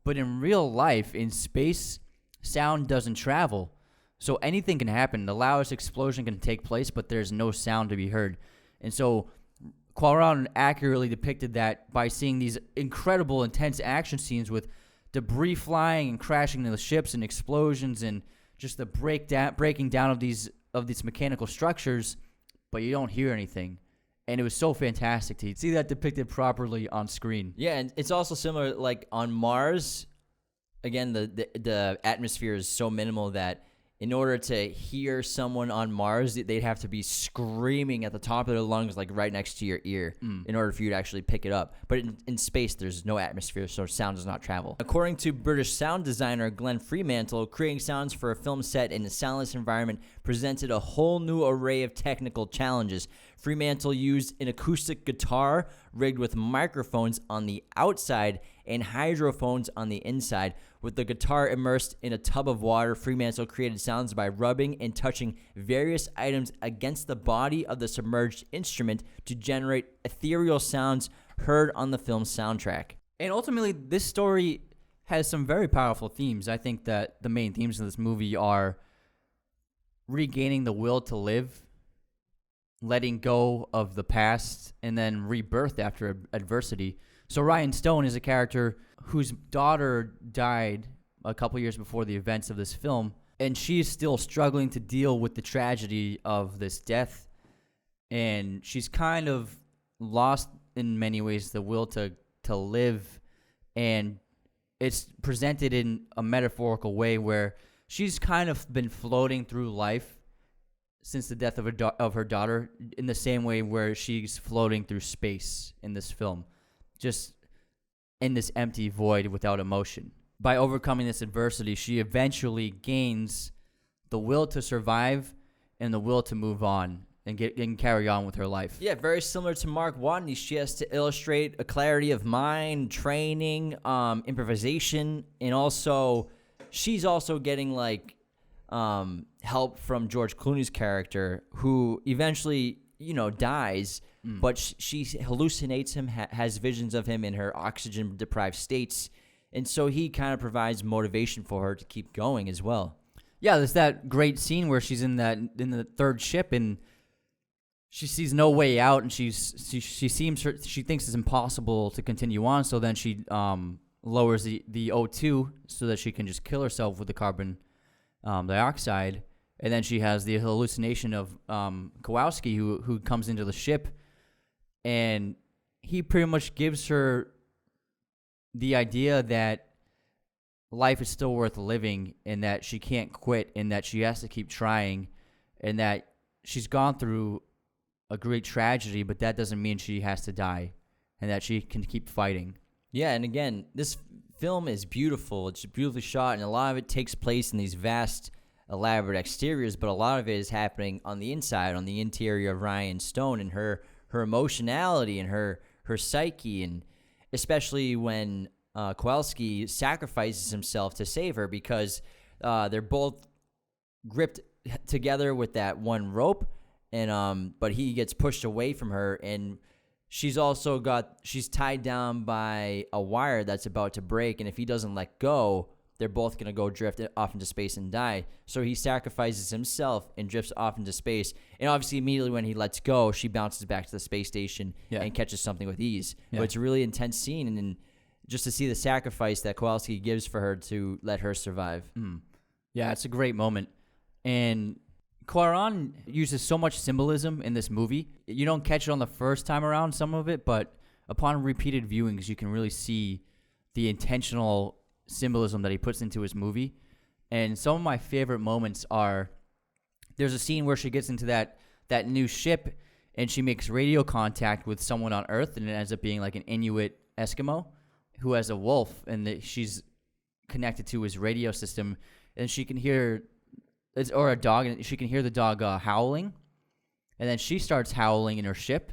But in real life, in space, sound doesn't travel. So anything can happen. The loudest explosion can take place, but there's no sound to be heard. And so Cuarón accurately depicted that by seeing these incredible, intense action scenes with debris flying and crashing into the ships and explosions and just the breaking down of these mechanical structures, but you don't hear anything. And it was so fantastic to see that depicted properly on screen. Yeah, and it's also similar, like on Mars, again, the atmosphere is so minimal that in order to hear someone on Mars, they'd have to be screaming at the top of their lungs, like right next to your ear, in order for you to actually pick it up. But in space, there's no atmosphere, so sound does not travel. According to British sound designer Glenn Fremantle, creating sounds for a film set in a soundless environment presented a whole new array of technical challenges. Fremantle used an acoustic guitar rigged with microphones on the outside and hydrophones on the inside. With the guitar immersed in a tub of water, Fremantle created sounds by rubbing and touching various items against the body of the submerged instrument to generate ethereal sounds heard on the film's soundtrack. And ultimately, this story has some very powerful themes. I think that the main themes of this movie are regaining the will to live, letting go of the past, and then rebirth after adversity. So Ryan Stone is a character whose daughter died a couple years before the events of this film, and she's still struggling to deal with the tragedy of this death. And she's kind of lost in many ways the will to live, and it's presented in a metaphorical way where she's kind of been floating through life since the death of her daughter, in the same way where she's floating through space in this film, just in this empty void without emotion. By overcoming this adversity, she eventually gains the will to survive and the will to move on and carry on with her life. Yeah, very similar to Mark Watney. She has to illustrate a clarity of mind, training, improvisation, and also she's also getting like help from George Clooney's character, who eventually, dies, but she hallucinates him, has visions of him in her oxygen-deprived states, and so he kind of provides motivation for her to keep going as well. Yeah, there's that great scene where she's in the third ship and she sees no way out, and she thinks it's impossible to continue on. So then she lowers the O2 so that she can just kill herself with the carbon dioxide, and then she has the hallucination of Kowalski who comes into the ship, and he pretty much gives her the idea that life is still worth living, and that she can't quit, and that she has to keep trying, and that she's gone through a great tragedy, but that doesn't mean she has to die, and that she can keep fighting. Yeah, and again, this film is beautiful. It's beautifully shot, and a lot of it takes place in these vast, elaborate exteriors, but a lot of it is happening on the inside, on the interior of Ryan Stone, and her emotionality and her psyche, and especially when Kowalski sacrifices himself to save her, because they're both gripped together with that one rope, and but he gets pushed away from her, and she's tied down by a wire that's about to break, and if he doesn't let go, they're both going to go drift off into space and die. So he sacrifices himself and drifts off into space, and obviously immediately when he lets go, she bounces back to the space station and catches something with ease. Yeah. But it's a really intense scene, and just to see the sacrifice that Kowalski gives for her to let her survive. Yeah, it's a great moment. And Cuarón uses so much symbolism in this movie. You don't catch it on the first time around, some of it, but upon repeated viewings, you can really see the intentional symbolism that he puts into his movie. And some of my favorite moments are, there's a scene where she gets into that new ship, and she makes radio contact with someone on Earth, and it ends up being like an Inuit Eskimo who has a wolf, and she's connected to his radio system, and she can hear, or a dog, and she can hear the dog howling, and then she starts howling in her ship,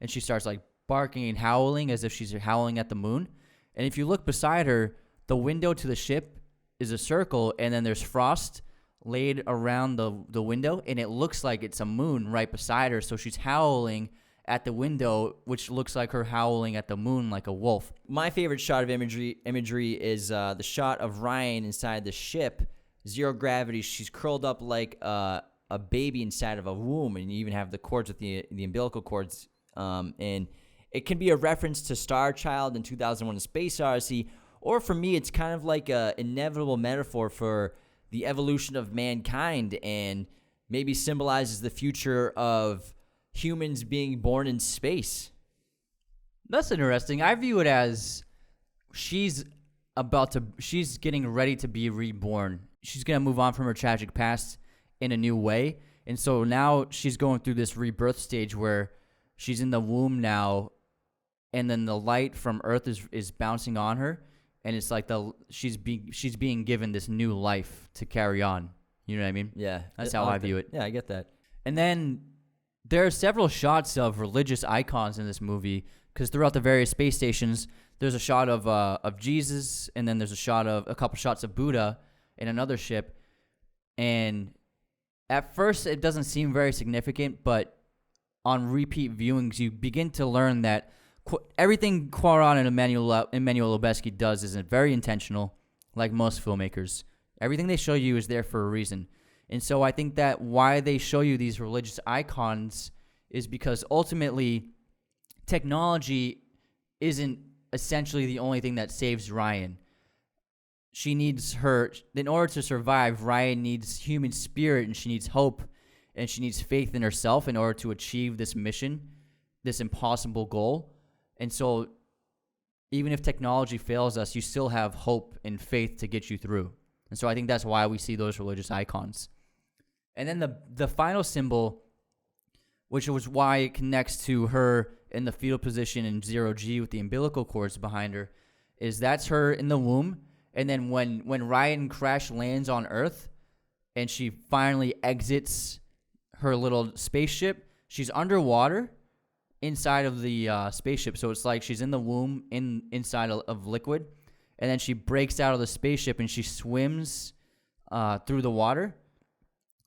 and she starts like barking and howling as if she's howling at the moon. And if you look beside her, the window to the ship is a circle, and then there's frost laid around the window, and it looks like it's a moon right beside her. So she's howling at the window, which looks like her howling at the moon like a wolf. My favorite shot of imagery is the shot of Ryan inside the ship, zero gravity. She's curled up like a baby inside of a womb, and you even have the cords with the umbilical cords. And it can be a reference to Star Child in 2001: A Space Odyssey, or for me, it's kind of like a inevitable metaphor for the evolution of mankind, and maybe symbolizes the future of humans being born in space. That's interesting. I view it as she's getting ready to be reborn. She's going to move on from her tragic past in a new way. And so now she's going through this rebirth stage where she's in the womb now, and then the light from Earth is bouncing on her, and it's like she's being given this new life to carry on. You know what I mean? Yeah. That's how I view it. Yeah, I get that. And then there are several shots of religious icons in this movie, because throughout the various space stations, there's a shot of Jesus, and then there's a couple shots of Buddha in another ship. And at first, it doesn't seem very significant, but on repeat viewings, you begin to learn that everything Cuarón and Emmanuel Lubezki does is very intentional, like most filmmakers. Everything they show you is there for a reason. And so I think that why they show you these religious icons is because ultimately technology isn't essentially the only thing that saves Ryan. In order to survive, Ryan needs human spirit, and she needs hope, and she needs faith in herself in order to achieve this mission this impossible goal. And so even if technology fails us, you still have hope and faith to get you through. And so I think that's why we see those religious icons. And then the final symbol, which was why it connects to her in the fetal position in 0G with the umbilical cords behind her, is that's her in the womb. And then when Ryan crash lands on Earth and she finally exits her little spaceship, she's underwater inside of the spaceship. So it's like she's in the womb inside of liquid. And then she breaks out of the spaceship and she swims through the water.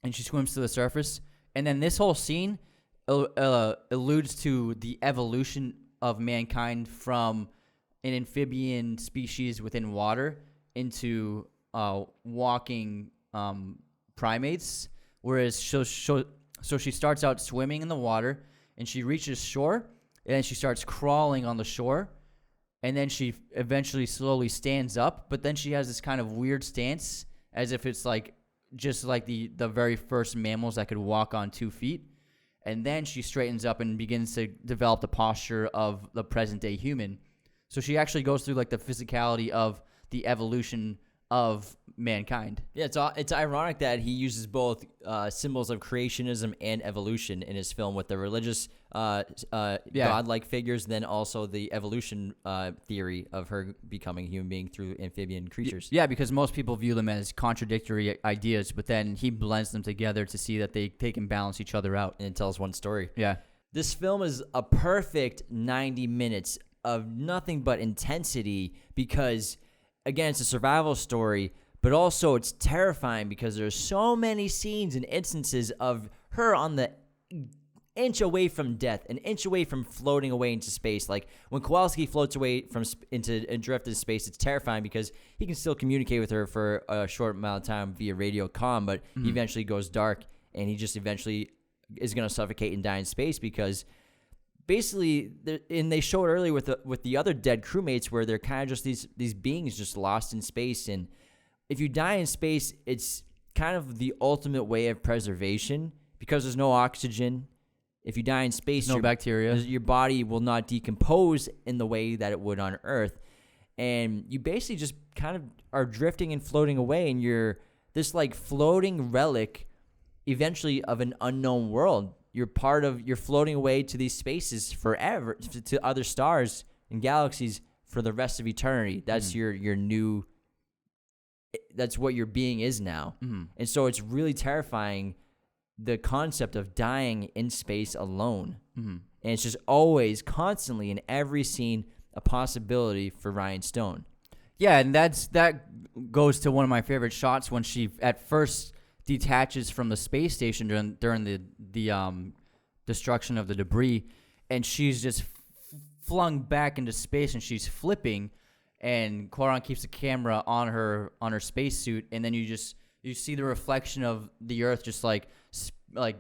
And she swims to the surface. And then this whole scene alludes to the evolution of mankind from an amphibian species within water into walking primates. Whereas so she starts out swimming in the water, and she reaches shore, and then she starts crawling on the shore, and then she eventually slowly stands up, but then she has this kind of weird stance as if it's like just like the very first mammals that could walk on 2 feet. And then she straightens up and begins to develop the posture of the present day human. So she actually goes through like the physicality of the evolution of mankind. Yeah, it's ironic that he uses both symbols of creationism and evolution in his film, with the religious godlike figures, then also the evolution theory of her becoming a human being through amphibian creatures. Yeah, because most people view them as contradictory ideas, but then he blends them together to see that they can balance each other out. And it tells one story. Yeah. This film is a perfect 90 minutes of nothing but intensity because, again, it's a survival story, but also it's terrifying because there's so many scenes and instances of her on the inch away from death, an inch away from floating away into space. Like when Kowalski floats away from into space, it's terrifying because he can still communicate with her for a short amount of time via radio comm, but he eventually goes dark and he just eventually is going to suffocate and die in space because basically, and they show it earlier with the other dead crewmates where they're kind of just these beings just lost in space. And if you die in space, it's kind of the ultimate way of preservation because there's no oxygen. If you die in space, no bacteria. Your body will not decompose in the way that it would on Earth. And you basically just kind of are drifting and floating away, and you're this like floating relic eventually of an unknown world. You're floating away to these spaces forever, to other stars and galaxies for the rest of eternity. That's your new, that's what your being is now. And so it's really terrifying, the concept of dying in space alone. And it's just always, constantly, in every scene, a possibility for Ryan Stone. Yeah, and that goes to one of my favorite shots when she at first detaches from the space station during the destruction of the debris, and she's just flung back into space, and she's flipping, and Quaron keeps the camera on her spacesuit, and then you see the reflection of the Earth just like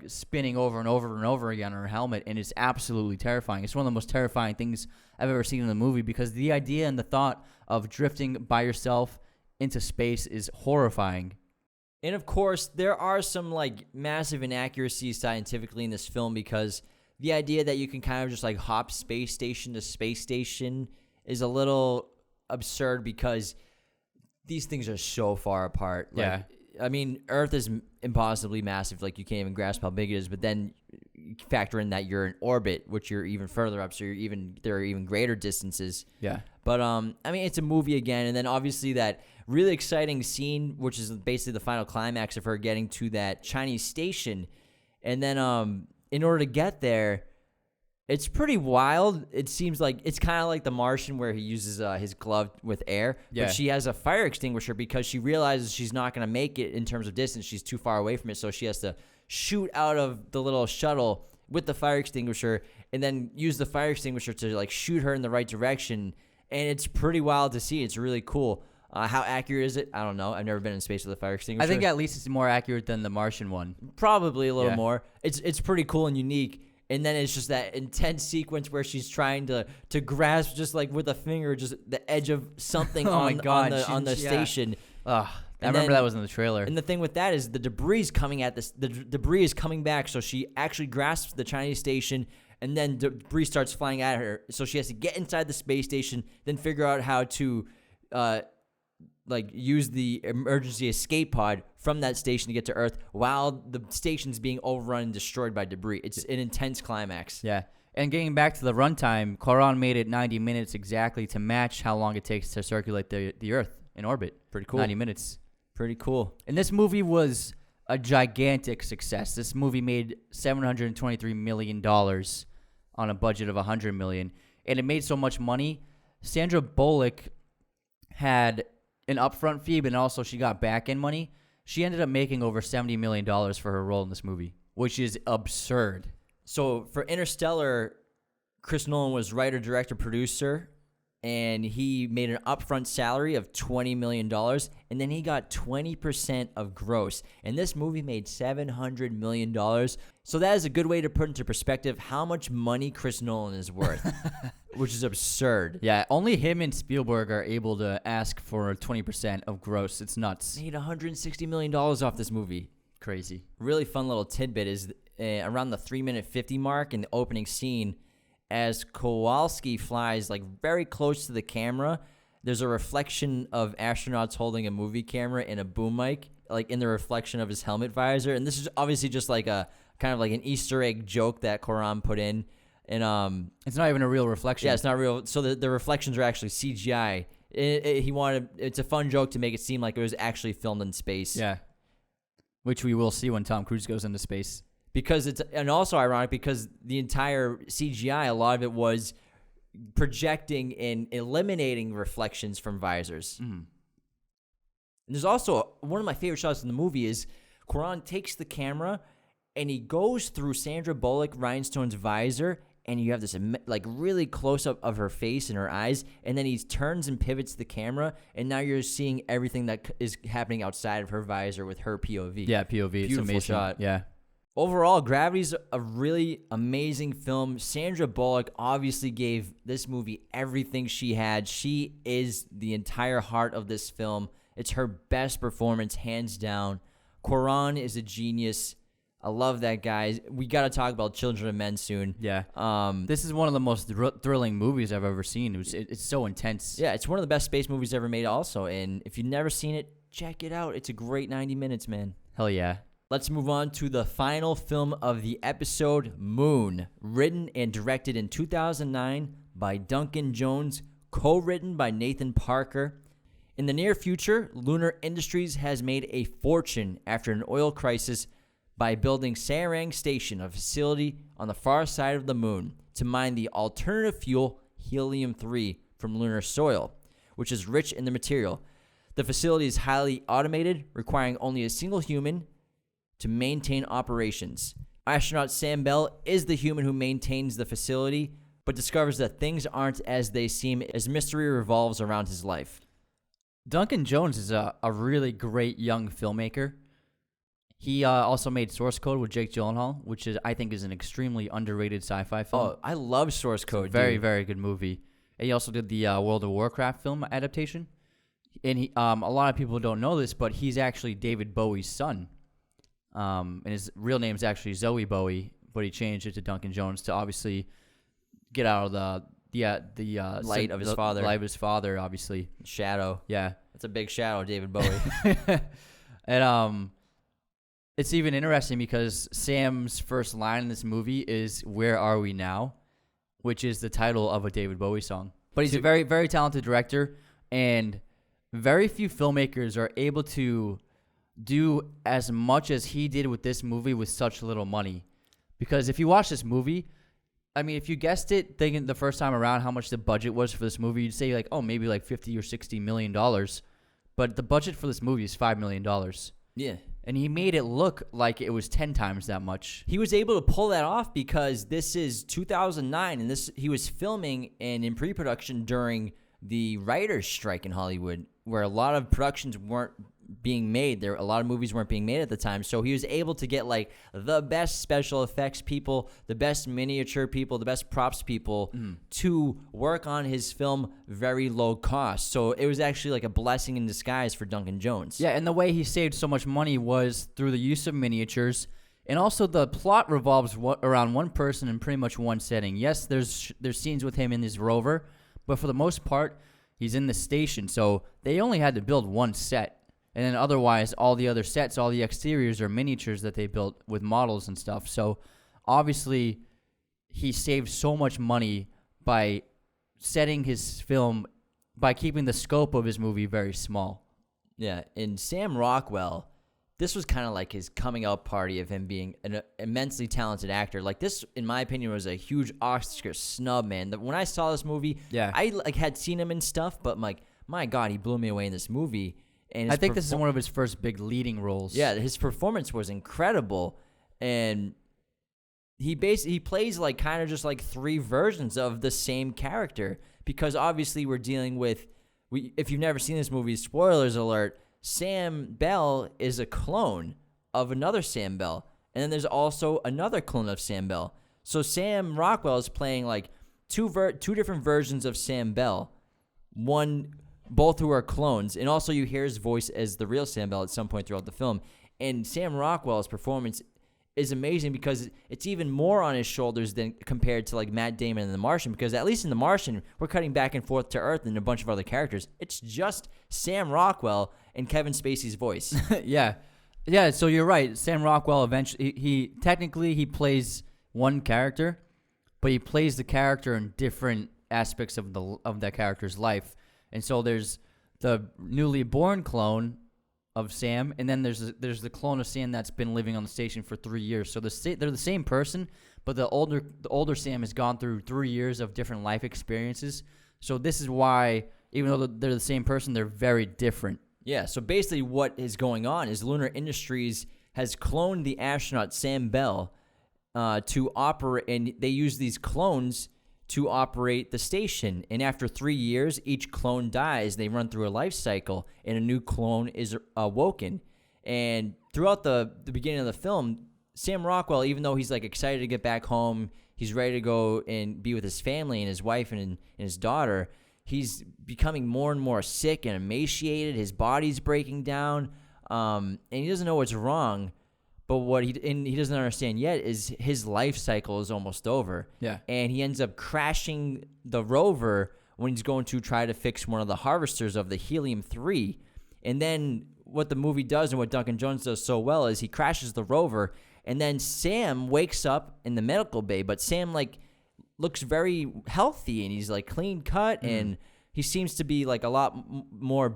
spinning over and over and over again on her helmet, and it's absolutely terrifying. It's one of the most terrifying things I've ever seen in a movie because the idea and the thought of drifting by yourself into space is horrifying. And of course, there are some like massive inaccuracies scientifically in this film because the idea that you can kind of just like hop space station to space station is a little absurd because these things are so far apart. Like, I mean, Earth is impossibly massive. Like, you can't even grasp how big it is. But then you factor in that you're in orbit, which you're even further up. So there are even greater distances. Yeah. But, I mean, it's a movie again. And then obviously that really exciting scene, which is basically the final climax of her getting to that Chinese station. And then in order to get there, it's pretty wild. It seems like it's kind of like The Martian where he uses his glove with air. Yeah. But she has a fire extinguisher because she realizes she's not going to make it in terms of distance. She's too far away from it. So she has to shoot out of the little shuttle with the fire extinguisher and then use the fire extinguisher to like shoot her in the right direction. And it's pretty wild to see. It's really cool. How accurate is it? I don't know. I've never been in space with a fire extinguisher. I think at least it's more accurate than the Martian one. Probably a little more. It's pretty cool and unique. And then it's just that intense sequence where she's trying to grasp just like with a finger just the edge of something on the station. I remember that was in the trailer. And the thing with that is the debris is coming at this. The debris is coming back, so she actually grasps the Chinese station and then debris starts flying at her. So she has to get inside the space station, then figure out how to use the emergency escape pod from that station to get to Earth while the station's being overrun and destroyed by debris. It's an intense climax. Yeah. And getting back to the runtime, Quran made it 90 minutes exactly to match how long it takes to circulate the Earth in orbit. Pretty cool. 90 minutes. Pretty cool. And this movie was a gigantic success. This movie made $723 million on a budget of $100 million. And it made so much money. Sandra Bullock had an upfront fee, but also she got back-end money. She ended up making over $70 million for her role in this movie, which is absurd. So for Interstellar, Chris Nolan was writer, director, producer, and he made an upfront salary of $20 million, and then he got 20% of gross. And this movie made $700 million. So that is a good way to put into perspective how much money Chris Nolan is worth, which is absurd. Yeah, only him and Spielberg are able to ask for 20% of gross. It's nuts. Made $160 million off this movie. Crazy. Really fun little tidbit is around the 3-minute 50 mark in the opening scene, as Kowalski flies like very close to the camera, there's a reflection of astronauts holding a movie camera and a boom mic, like in the reflection of his helmet visor. And this is obviously just like a kind of like an Easter egg joke that Koran put in. And it's not even a real reflection. Yeah, it's not real. So the reflections are actually CGI. It's a fun joke to make it seem like it was actually filmed in space. Yeah. Which we will see when Tom Cruise goes into space. Because and also ironic because the entire CGI, a lot of it was projecting and eliminating reflections from visors. Mm. And there's also one of my favorite shots in the movie is Koran takes the camera and he goes through Sandra Bullock Rhinestone's visor, and you have this like really close up of her face and her eyes, and then he turns and pivots the camera, and now you're seeing everything that is happening outside of her visor with her POV. Yeah, POV. Beautiful it's amazing. shot. Yeah. Overall, Gravity's a really amazing film. Sandra Bullock obviously gave this movie everything she had. She is the entire heart of this film. It's her best performance, hands down. Koran is a genius. I love that guy. We got to talk about Children of Men soon. Yeah. This is one of the most thrilling movies I've ever seen. It's so intense. Yeah, it's one of the best space movies ever made also. And if you've never seen it, check it out. It's a great 90 minutes, man. Hell yeah. Let's move on to the final film of the episode, Moon, written and directed in 2009 by Duncan Jones, co-written by Nathan Parker. In the near future, Lunar Industries has made a fortune after an oil crisis by building Sarang Station, a facility on the far side of the moon, to mine the alternative fuel helium-3 from lunar soil, which is rich in the material. The facility is highly automated, requiring only a single human to maintain operations. Astronaut Sam Bell is the human who maintains the facility, but discovers that things aren't as they seem as mystery revolves around his life. Duncan Jones is a really great young filmmaker. He also made Source Code with Jake Gyllenhaal, which I think is an extremely underrated sci-fi film. Oh, I love Source Code. Very, very good movie. And he also did the World of Warcraft film adaptation. And he, a lot of people don't know this, but he's actually David Bowie's son. And his real name is actually Zoe Bowie, but he changed it to Duncan Jones to obviously get out of the light of his father. Light of his father, obviously. Shadow. Yeah. That's a big shadow, David Bowie. And it's even interesting because Sam's first line in this movie is "Where are we now?" which is the title of a David Bowie song. But he's a very, very talented director, and very few filmmakers are able to do as much as he did with this movie with such little money. Because if you watch this movie, I mean, if you guessed it thinking the first time around how much the budget was for this movie, you'd say like, oh, maybe like $50 or $60 million. But the budget for this movie is $5 million. Yeah. And he made it look like it was 10 times that much. He was able to pull that off because this is 2009, and he was filming and in pre-production during the writer's strike in Hollywood, where a lot of productions weren't being made. A lot of movies weren't being made at the time. So he was able to get like the best special effects people, the best miniature people, the best props people to work on his film very low cost. So it was actually like a blessing in disguise for Duncan Jones. Yeah, and the way he saved so much money was through the use of miniatures And also, the plot revolves around one person in pretty much one setting. Yes, there's scenes with him in his rover, but for the most part, he's in the station. So they only had to build one set. And then otherwise, all the other sets, all the exteriors are miniatures that they built with models and stuff. So obviously, he saved so much money by setting his film, by keeping the scope of his movie very small. Yeah, and Sam Rockwell, this was kind of like his coming out party of him being an immensely talented actor. Like, this, in my opinion, was a huge Oscar snub, man. When I saw this movie, Yeah. I had seen him in stuff, but I'm like, my God, he blew me away in this movie. And I think this is one of his first big leading roles. Yeah, his performance was incredible, and he plays like kind of just like three versions of the same character, because obviously we're dealing with, if you've never seen this movie, spoilers alert, Sam Bell is a clone of another Sam Bell, and then there's also another clone of Sam Bell. So Sam Rockwell is playing like two different versions of Sam Bell, both who are clones, and also you hear his voice as the real Sam Bell at some point throughout the film. And Sam Rockwell's performance is amazing because it's even more on his shoulders than compared to like Matt Damon in The Martian, because at least in The Martian, we're cutting back and forth to Earth and a bunch of other characters. It's just Sam Rockwell and Kevin Spacey's voice. Yeah. So you're right. Sam Rockwell eventually, he plays one character, but he plays the character in different aspects of that character's life. And so there's the newly born clone of Sam, and then there's the clone of Sam that's been living on the station for 3 years. So they're the same person, but the older Sam has gone through 3 years of different life experiences. So this is why, even though they're the same person, they're very different. Yeah, so basically what is going on is Lunar Industries has cloned the astronaut Sam Bell to operate, and they use these clones to operate the station. And after 3 years, each clone dies. They run through a life cycle, and a new clone is awoken. And throughout the beginning of the film, Sam Rockwell, even though he's like excited to get back home, he's ready to go and be with his family and his wife and his daughter, he's becoming more and more sick and emaciated. His body's breaking down, and he doesn't know what's wrong. But what he doesn't understand yet is his life cycle is almost over. Yeah. And he ends up crashing the rover when he's going to try to fix one of the harvesters of the helium-3. And then what the movie does and what Duncan Jones does so well is he crashes the rover, and then Sam wakes up in the medical bay. But Sam looks very healthy, and he's like clean cut, and he seems to be like a lot more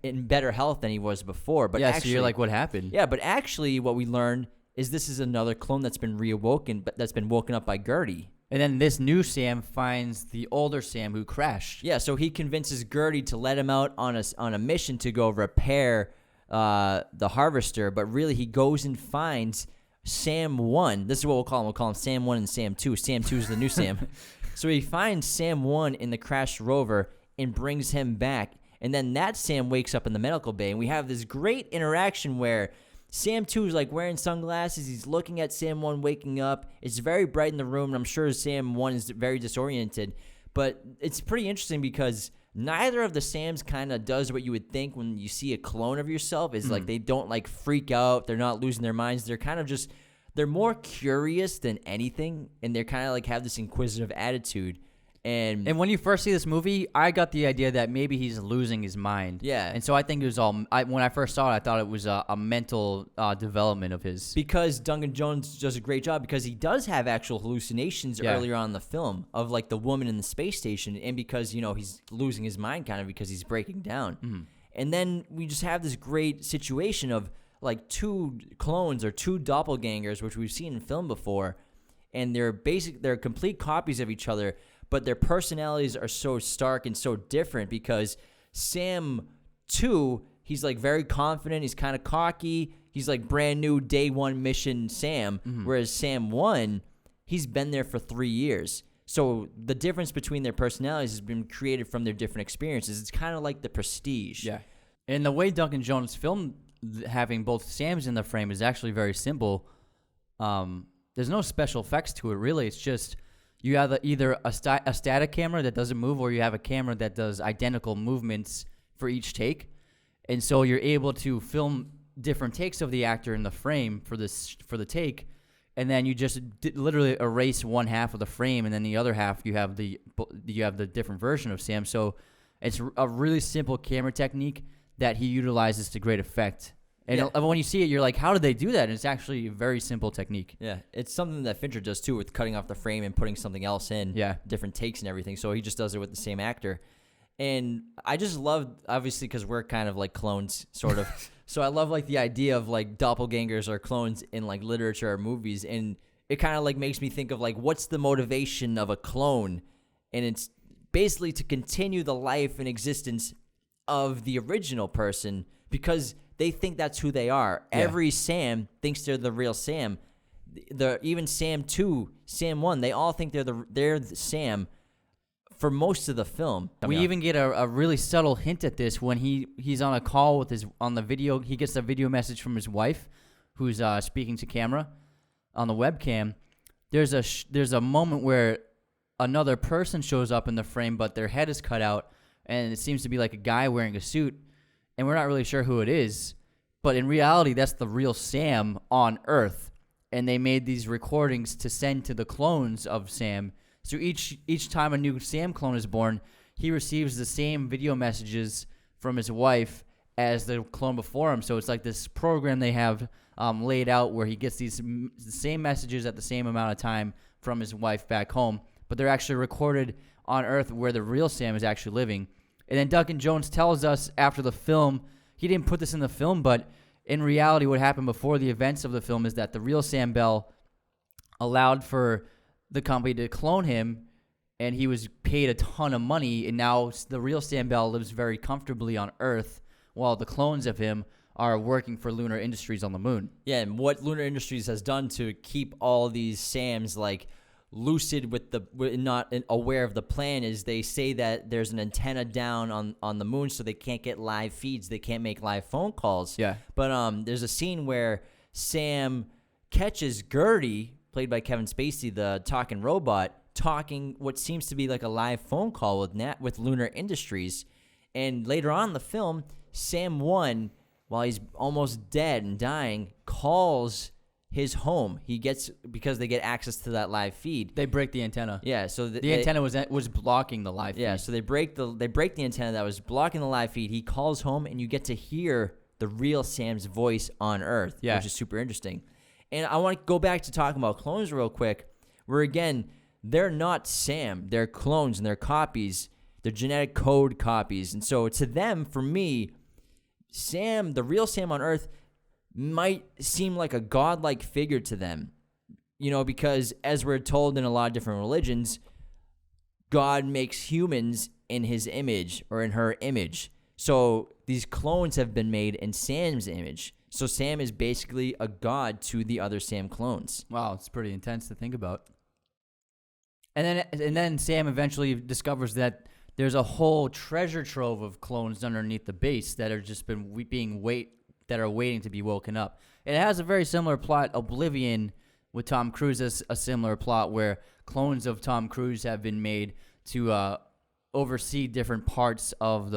in better health than he was before. But yeah, actually, so you're like, what happened? Yeah, but actually what we learned is this is another clone that's been reawoken, but that's been woken up by Gertie. And then this new Sam finds the older Sam who crashed. Yeah, so he convinces Gertie to let him out on a mission to go repair the harvester, but really he goes and finds Sam 1. This is what we'll call him. We'll call him Sam 1 and Sam 2. Sam 2 is the new Sam. So he finds Sam 1 in the crashed rover and brings him back. And then that Sam wakes up in the medical bay, and we have this great interaction where Sam 2 is like wearing sunglasses. He's looking at Sam 1 waking up. It's very bright in the room, and I'm sure Sam 1 is very disoriented. But it's pretty interesting because neither of the Sams kind of does what you would think when you see a clone of yourself. Is like they don't like freak out. They're not losing their minds. They're kind of just, they're more curious than anything, and they're kind of like have this inquisitive attitude. And when you first see this movie, I got the idea that maybe he's losing his mind. Yeah. And so I think it was all, when I first saw it, I thought it was a mental development of his. because Duncan Jones does a great job, because he does have actual hallucinations earlier on in the film of like the woman in the space station, and because, he's losing his mind kind of because he's breaking down. And then we just have this great situation of like two clones or two doppelgangers, which we've seen in film before, and they're complete copies of each other, but their personalities are so stark and so different because Sam 2, he's like very confident, he's kind of cocky, he's like brand new day one mission Sam, whereas Sam 1, he's been there for 3 years. So the difference between their personalities has been created from their different experiences. It's kind of like The Prestige. Yeah. And the way Duncan Jones filmed having both Sams in the frame is actually very simple. There's no special effects to it, really. It's just you have either a static camera that doesn't move, or you have a camera that does identical movements for each take. And so you're able to film different takes of the actor in the frame for the take, and then you just literally erase one half of the frame, and then the other half you have the different version of Sam. So it's a really simple camera technique that he utilizes to great effect. And when you see it, you're like, how did they do that? And it's actually a very simple technique. Yeah, it's something that Fincher does too, with cutting off the frame and putting something else in. Yeah. Different takes and everything. So he just does it with the same actor. And I just love, obviously, because we're kind of like clones, sort of. So I love like the idea of like doppelgangers or clones in like literature or movies. And it kind of like makes me think of like, what's the motivation of a clone? And it's basically to continue the life and existence of the original person, because they think that's who they are. Yeah. Every Sam thinks they're the real Sam. Even Sam 2, Sam 1, they all think they're the Sam for most of the film. We even get a really subtle hint at this when he's on a call with on the video. He gets a video message from his wife, who's speaking to camera on the webcam. There's a moment where another person shows up in the frame, but their head is cut out, and it seems to be like a guy wearing a suit, and we're not really sure who it is. But in reality, that's the real Sam on Earth, and they made these recordings to send to the clones of Sam. So each time a new Sam clone is born, he receives the same video messages from his wife as the clone before him. So it's like this program they have laid out where he gets the same messages at the same amount of time from his wife back home, but they're actually recorded on Earth where the real Sam is actually living. And then Duncan Jones tells us after the film, he didn't put this in the film, but in reality what happened before the events of the film is that the real Sam Bell allowed for the company to clone him, and he was paid a ton of money, and now the real Sam Bell lives very comfortably on Earth while the clones of him are working for Lunar Industries on the moon. Yeah, and what Lunar Industries has done to keep all these Sams like lucid with not aware of the plan is they say that there's an antenna down on the moon, so they can't get live feeds, they can't make live phone calls. Yeah. But there's a scene where Sam catches Gertie, played by Kevin Spacey, the talking robot, talking what seems to be like a live phone call with Lunar Industries. And later on in the film, Sam 1, while he's almost dead and dying, calls his home. Because they get access to that live feed. They break the antenna. Yeah, so the antenna was blocking the live feed. Yeah, so they break the antenna that was blocking the live feed. He calls home, and you get to hear the real Sam's voice on Earth, which is super interesting. And I want to go back to talking about clones real quick, where again, they're not Sam. They're clones and they're copies. They're genetic code copies. And so to them, for me, Sam, the real Sam on Earth, might seem like a godlike figure to them. Because as we're told in a lot of different religions, God makes humans in his image or in her image. So these clones have been made in Sam's image. So Sam is basically a god to the other Sam clones. Wow, it's pretty intense to think about. And then Sam eventually discovers that there's a whole treasure trove of clones underneath the base that are just waiting to be woken up. It has a very similar plot. Oblivion with Tom Cruise is a similar plot where clones of Tom Cruise have been made to oversee different parts of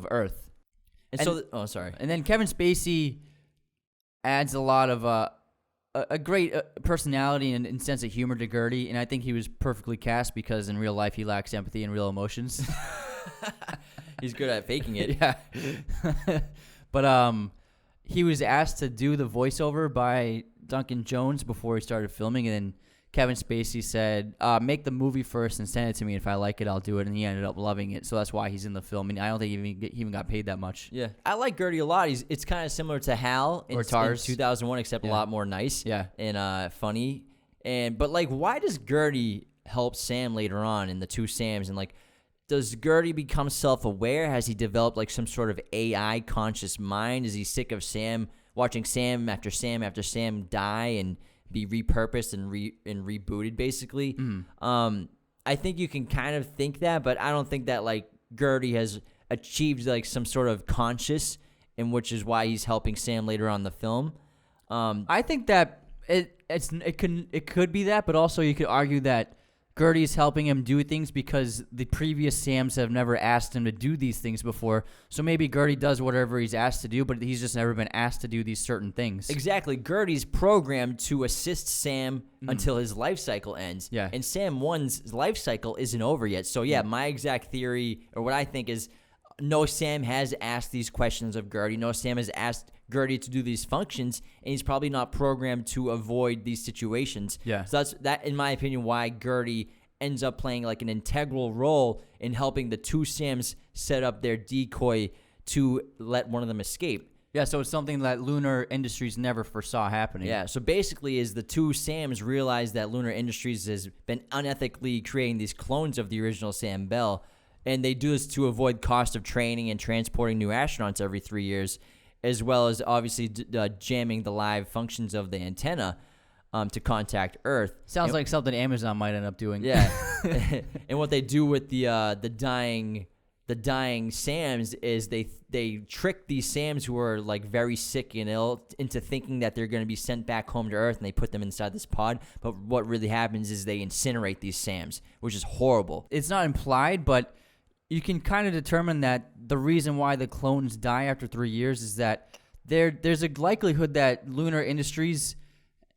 Earth. And then Kevin Spacey adds a lot of a great personality and sense of humor to Gertie, and I think he was perfectly cast because in real life he lacks empathy and real emotions. He's good at faking it. Yeah. But he was asked to do the voiceover by Duncan Jones before he started filming, and then Kevin Spacey said, make the movie first and send it to me. If I like it, I'll do it. And he ended up loving it. So that's why he's in the film. And I don't think he even got paid that much. Yeah. I like Gertie a lot. It's kind of similar to Hal in 2001, except a lot more nice and funny. But why does Gertie help Sam later on in the two Sams? And does Gertie become self-aware? Has he developed some sort of AI conscious mind? Is he sick of watching Sam after Sam die and be repurposed and rebooted, basically? I think you can kind of think that, but I don't think that Gertie has achieved some sort of conscious, and which is why he's helping Sam later on in the film. I think that it could be that, but also you could argue that Gertie's helping him do things because the previous Sams have never asked him to do these things before. So maybe Gertie does whatever he's asked to do, but he's just never been asked to do these certain things. Exactly. Gertie's programmed to assist Sam until his life cycle ends. Yeah. And Sam 1's life cycle isn't over yet. So, yeah, my exact theory, or what I think is, no Sam has asked these questions of Gertie. No Sam has asked Gertie to do these functions, and he's probably not programmed to avoid these situations. Yeah. So that's, in my opinion, why Gertie ends up playing like an integral role in helping the two Sams set up their decoy to let one of them escape. Yeah, so it's something that Lunar Industries never foresaw happening. Yeah, so basically is the two Sams realize that Lunar Industries has been unethically creating these clones of the original Sam Bell, and they do this to avoid cost of training and transporting new astronauts every 3 years, as well as obviously jamming the live functions of the antenna to contact Earth. Sounds like something Amazon might end up doing. Yeah, and what they do with the dying Sams is they trick these Sams who are like very sick and ill into thinking that they're going to be sent back home to Earth, and they put them inside this pod. But what really happens is they incinerate these Sams, which is horrible. It's not implied, but you can kind of determine that the reason why the clones die after 3 years is that there's a likelihood that Lunar Industries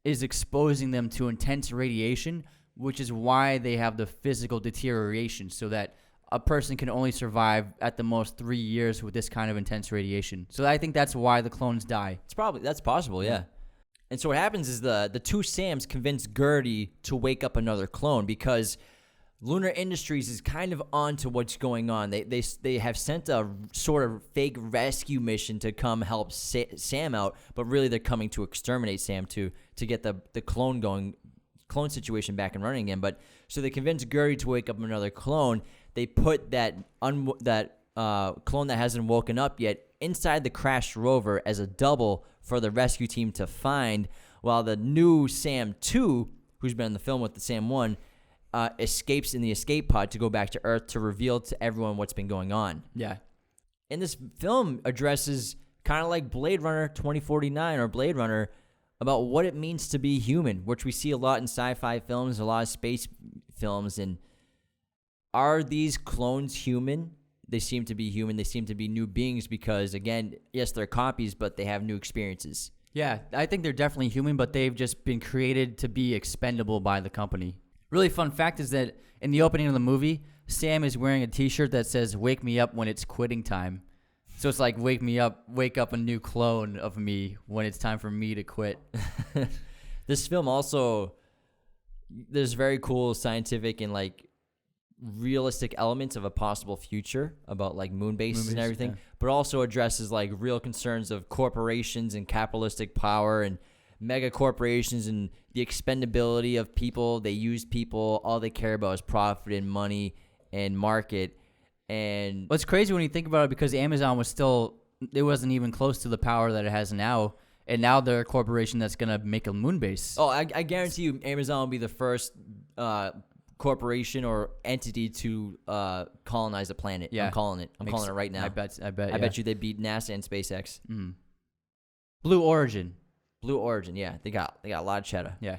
is exposing them to intense radiation, which is why they have the physical deterioration, so that a person can only survive at the most 3 years with this kind of intense radiation. So I think that's why the clones die. That's possible, yeah. And so what happens is the two Sams convince Gertie to wake up another clone because Lunar Industries is kind of on to what's going on. They have sent a sort of fake rescue mission to come help Sam out, but really they're coming to exterminate Sam to get the clone situation back and running again. But so they convince Gertie to wake up another clone. They put that clone that hasn't woken up yet inside the crashed rover as a double for the rescue team to find, while the new Sam 2, who's been in the film with the Sam 1, escapes in the escape pod to go back to Earth to reveal to everyone what's been going on. Yeah. And this film addresses, kind of like Blade Runner 2049 or Blade Runner, about what it means to be human, which we see a lot in sci-fi films, a lot of space films. And are these clones human? They seem to be human. They seem to be new beings because, again, yes, they're copies, but they have new experiences. Yeah, I think they're definitely human, but they've just been created to be expendable by the company. Really fun fact is that in the opening of the movie, Sam is wearing a T-shirt that says, "Wake me up when it's quitting time." So it's like, wake up a new clone of me when it's time for me to quit. This film also, there's very cool scientific and like realistic elements of a possible future about like moon bases and everything, yeah. but also addresses like real concerns of corporations and capitalistic power and mega corporations and the expendability of people. They use people. All they care about is profit and money and market. And what's crazy when you think about it, because Amazon it wasn't even close to the power that it has now. And now they're a corporation that's going to make a moon base. Oh, I guarantee you Amazon will be the first corporation or entity to colonize a planet. Yeah. I'm calling it. I'm calling it right now. I bet. I bet you they beat NASA and SpaceX. Mm. Blue Origin, yeah. They got a lot of cheddar. Yeah.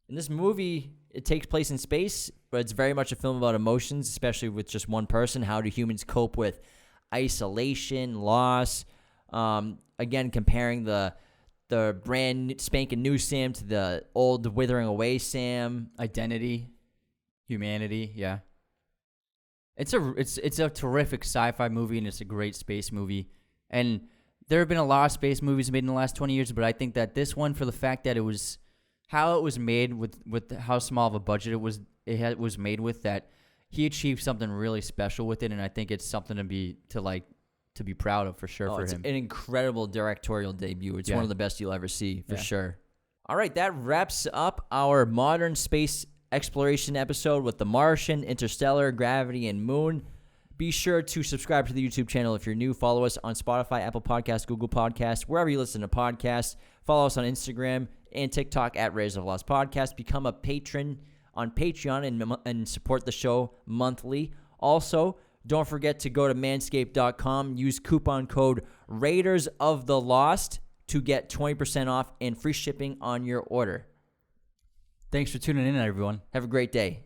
In this movie, it takes place in space, but it's very much a film about emotions, especially with just one person. How do humans cope with isolation, loss? Again, comparing the brand spanking new Sam to the old withering away Sam. Identity, humanity, yeah. It's a terrific sci-fi movie, and it's a great space movie. And there have been a lot of space movies made in the last 20 years, but I think that this one, for the fact that it was how it was made with how small of a budget it was made with, that he achieved something really special with it, and I think it's something to be proud of for sure for it's him. An incredible directorial debut. It's one of the best you'll ever see, for sure. All right, that wraps up our modern space exploration episode with The Martian, Interstellar, Gravity, and Moon. Be sure to subscribe to the YouTube channel if you're new. Follow us on Spotify, Apple Podcasts, Google Podcasts, wherever you listen to podcasts. Follow us on Instagram and TikTok at Raiders of Lost Podcast. Become a patron on Patreon and support the show monthly. Also, don't forget to go to manscaped.com. Use coupon code Raiders of the Lost to get 20% off and free shipping on your order. Thanks for tuning in, everyone. Have a great day.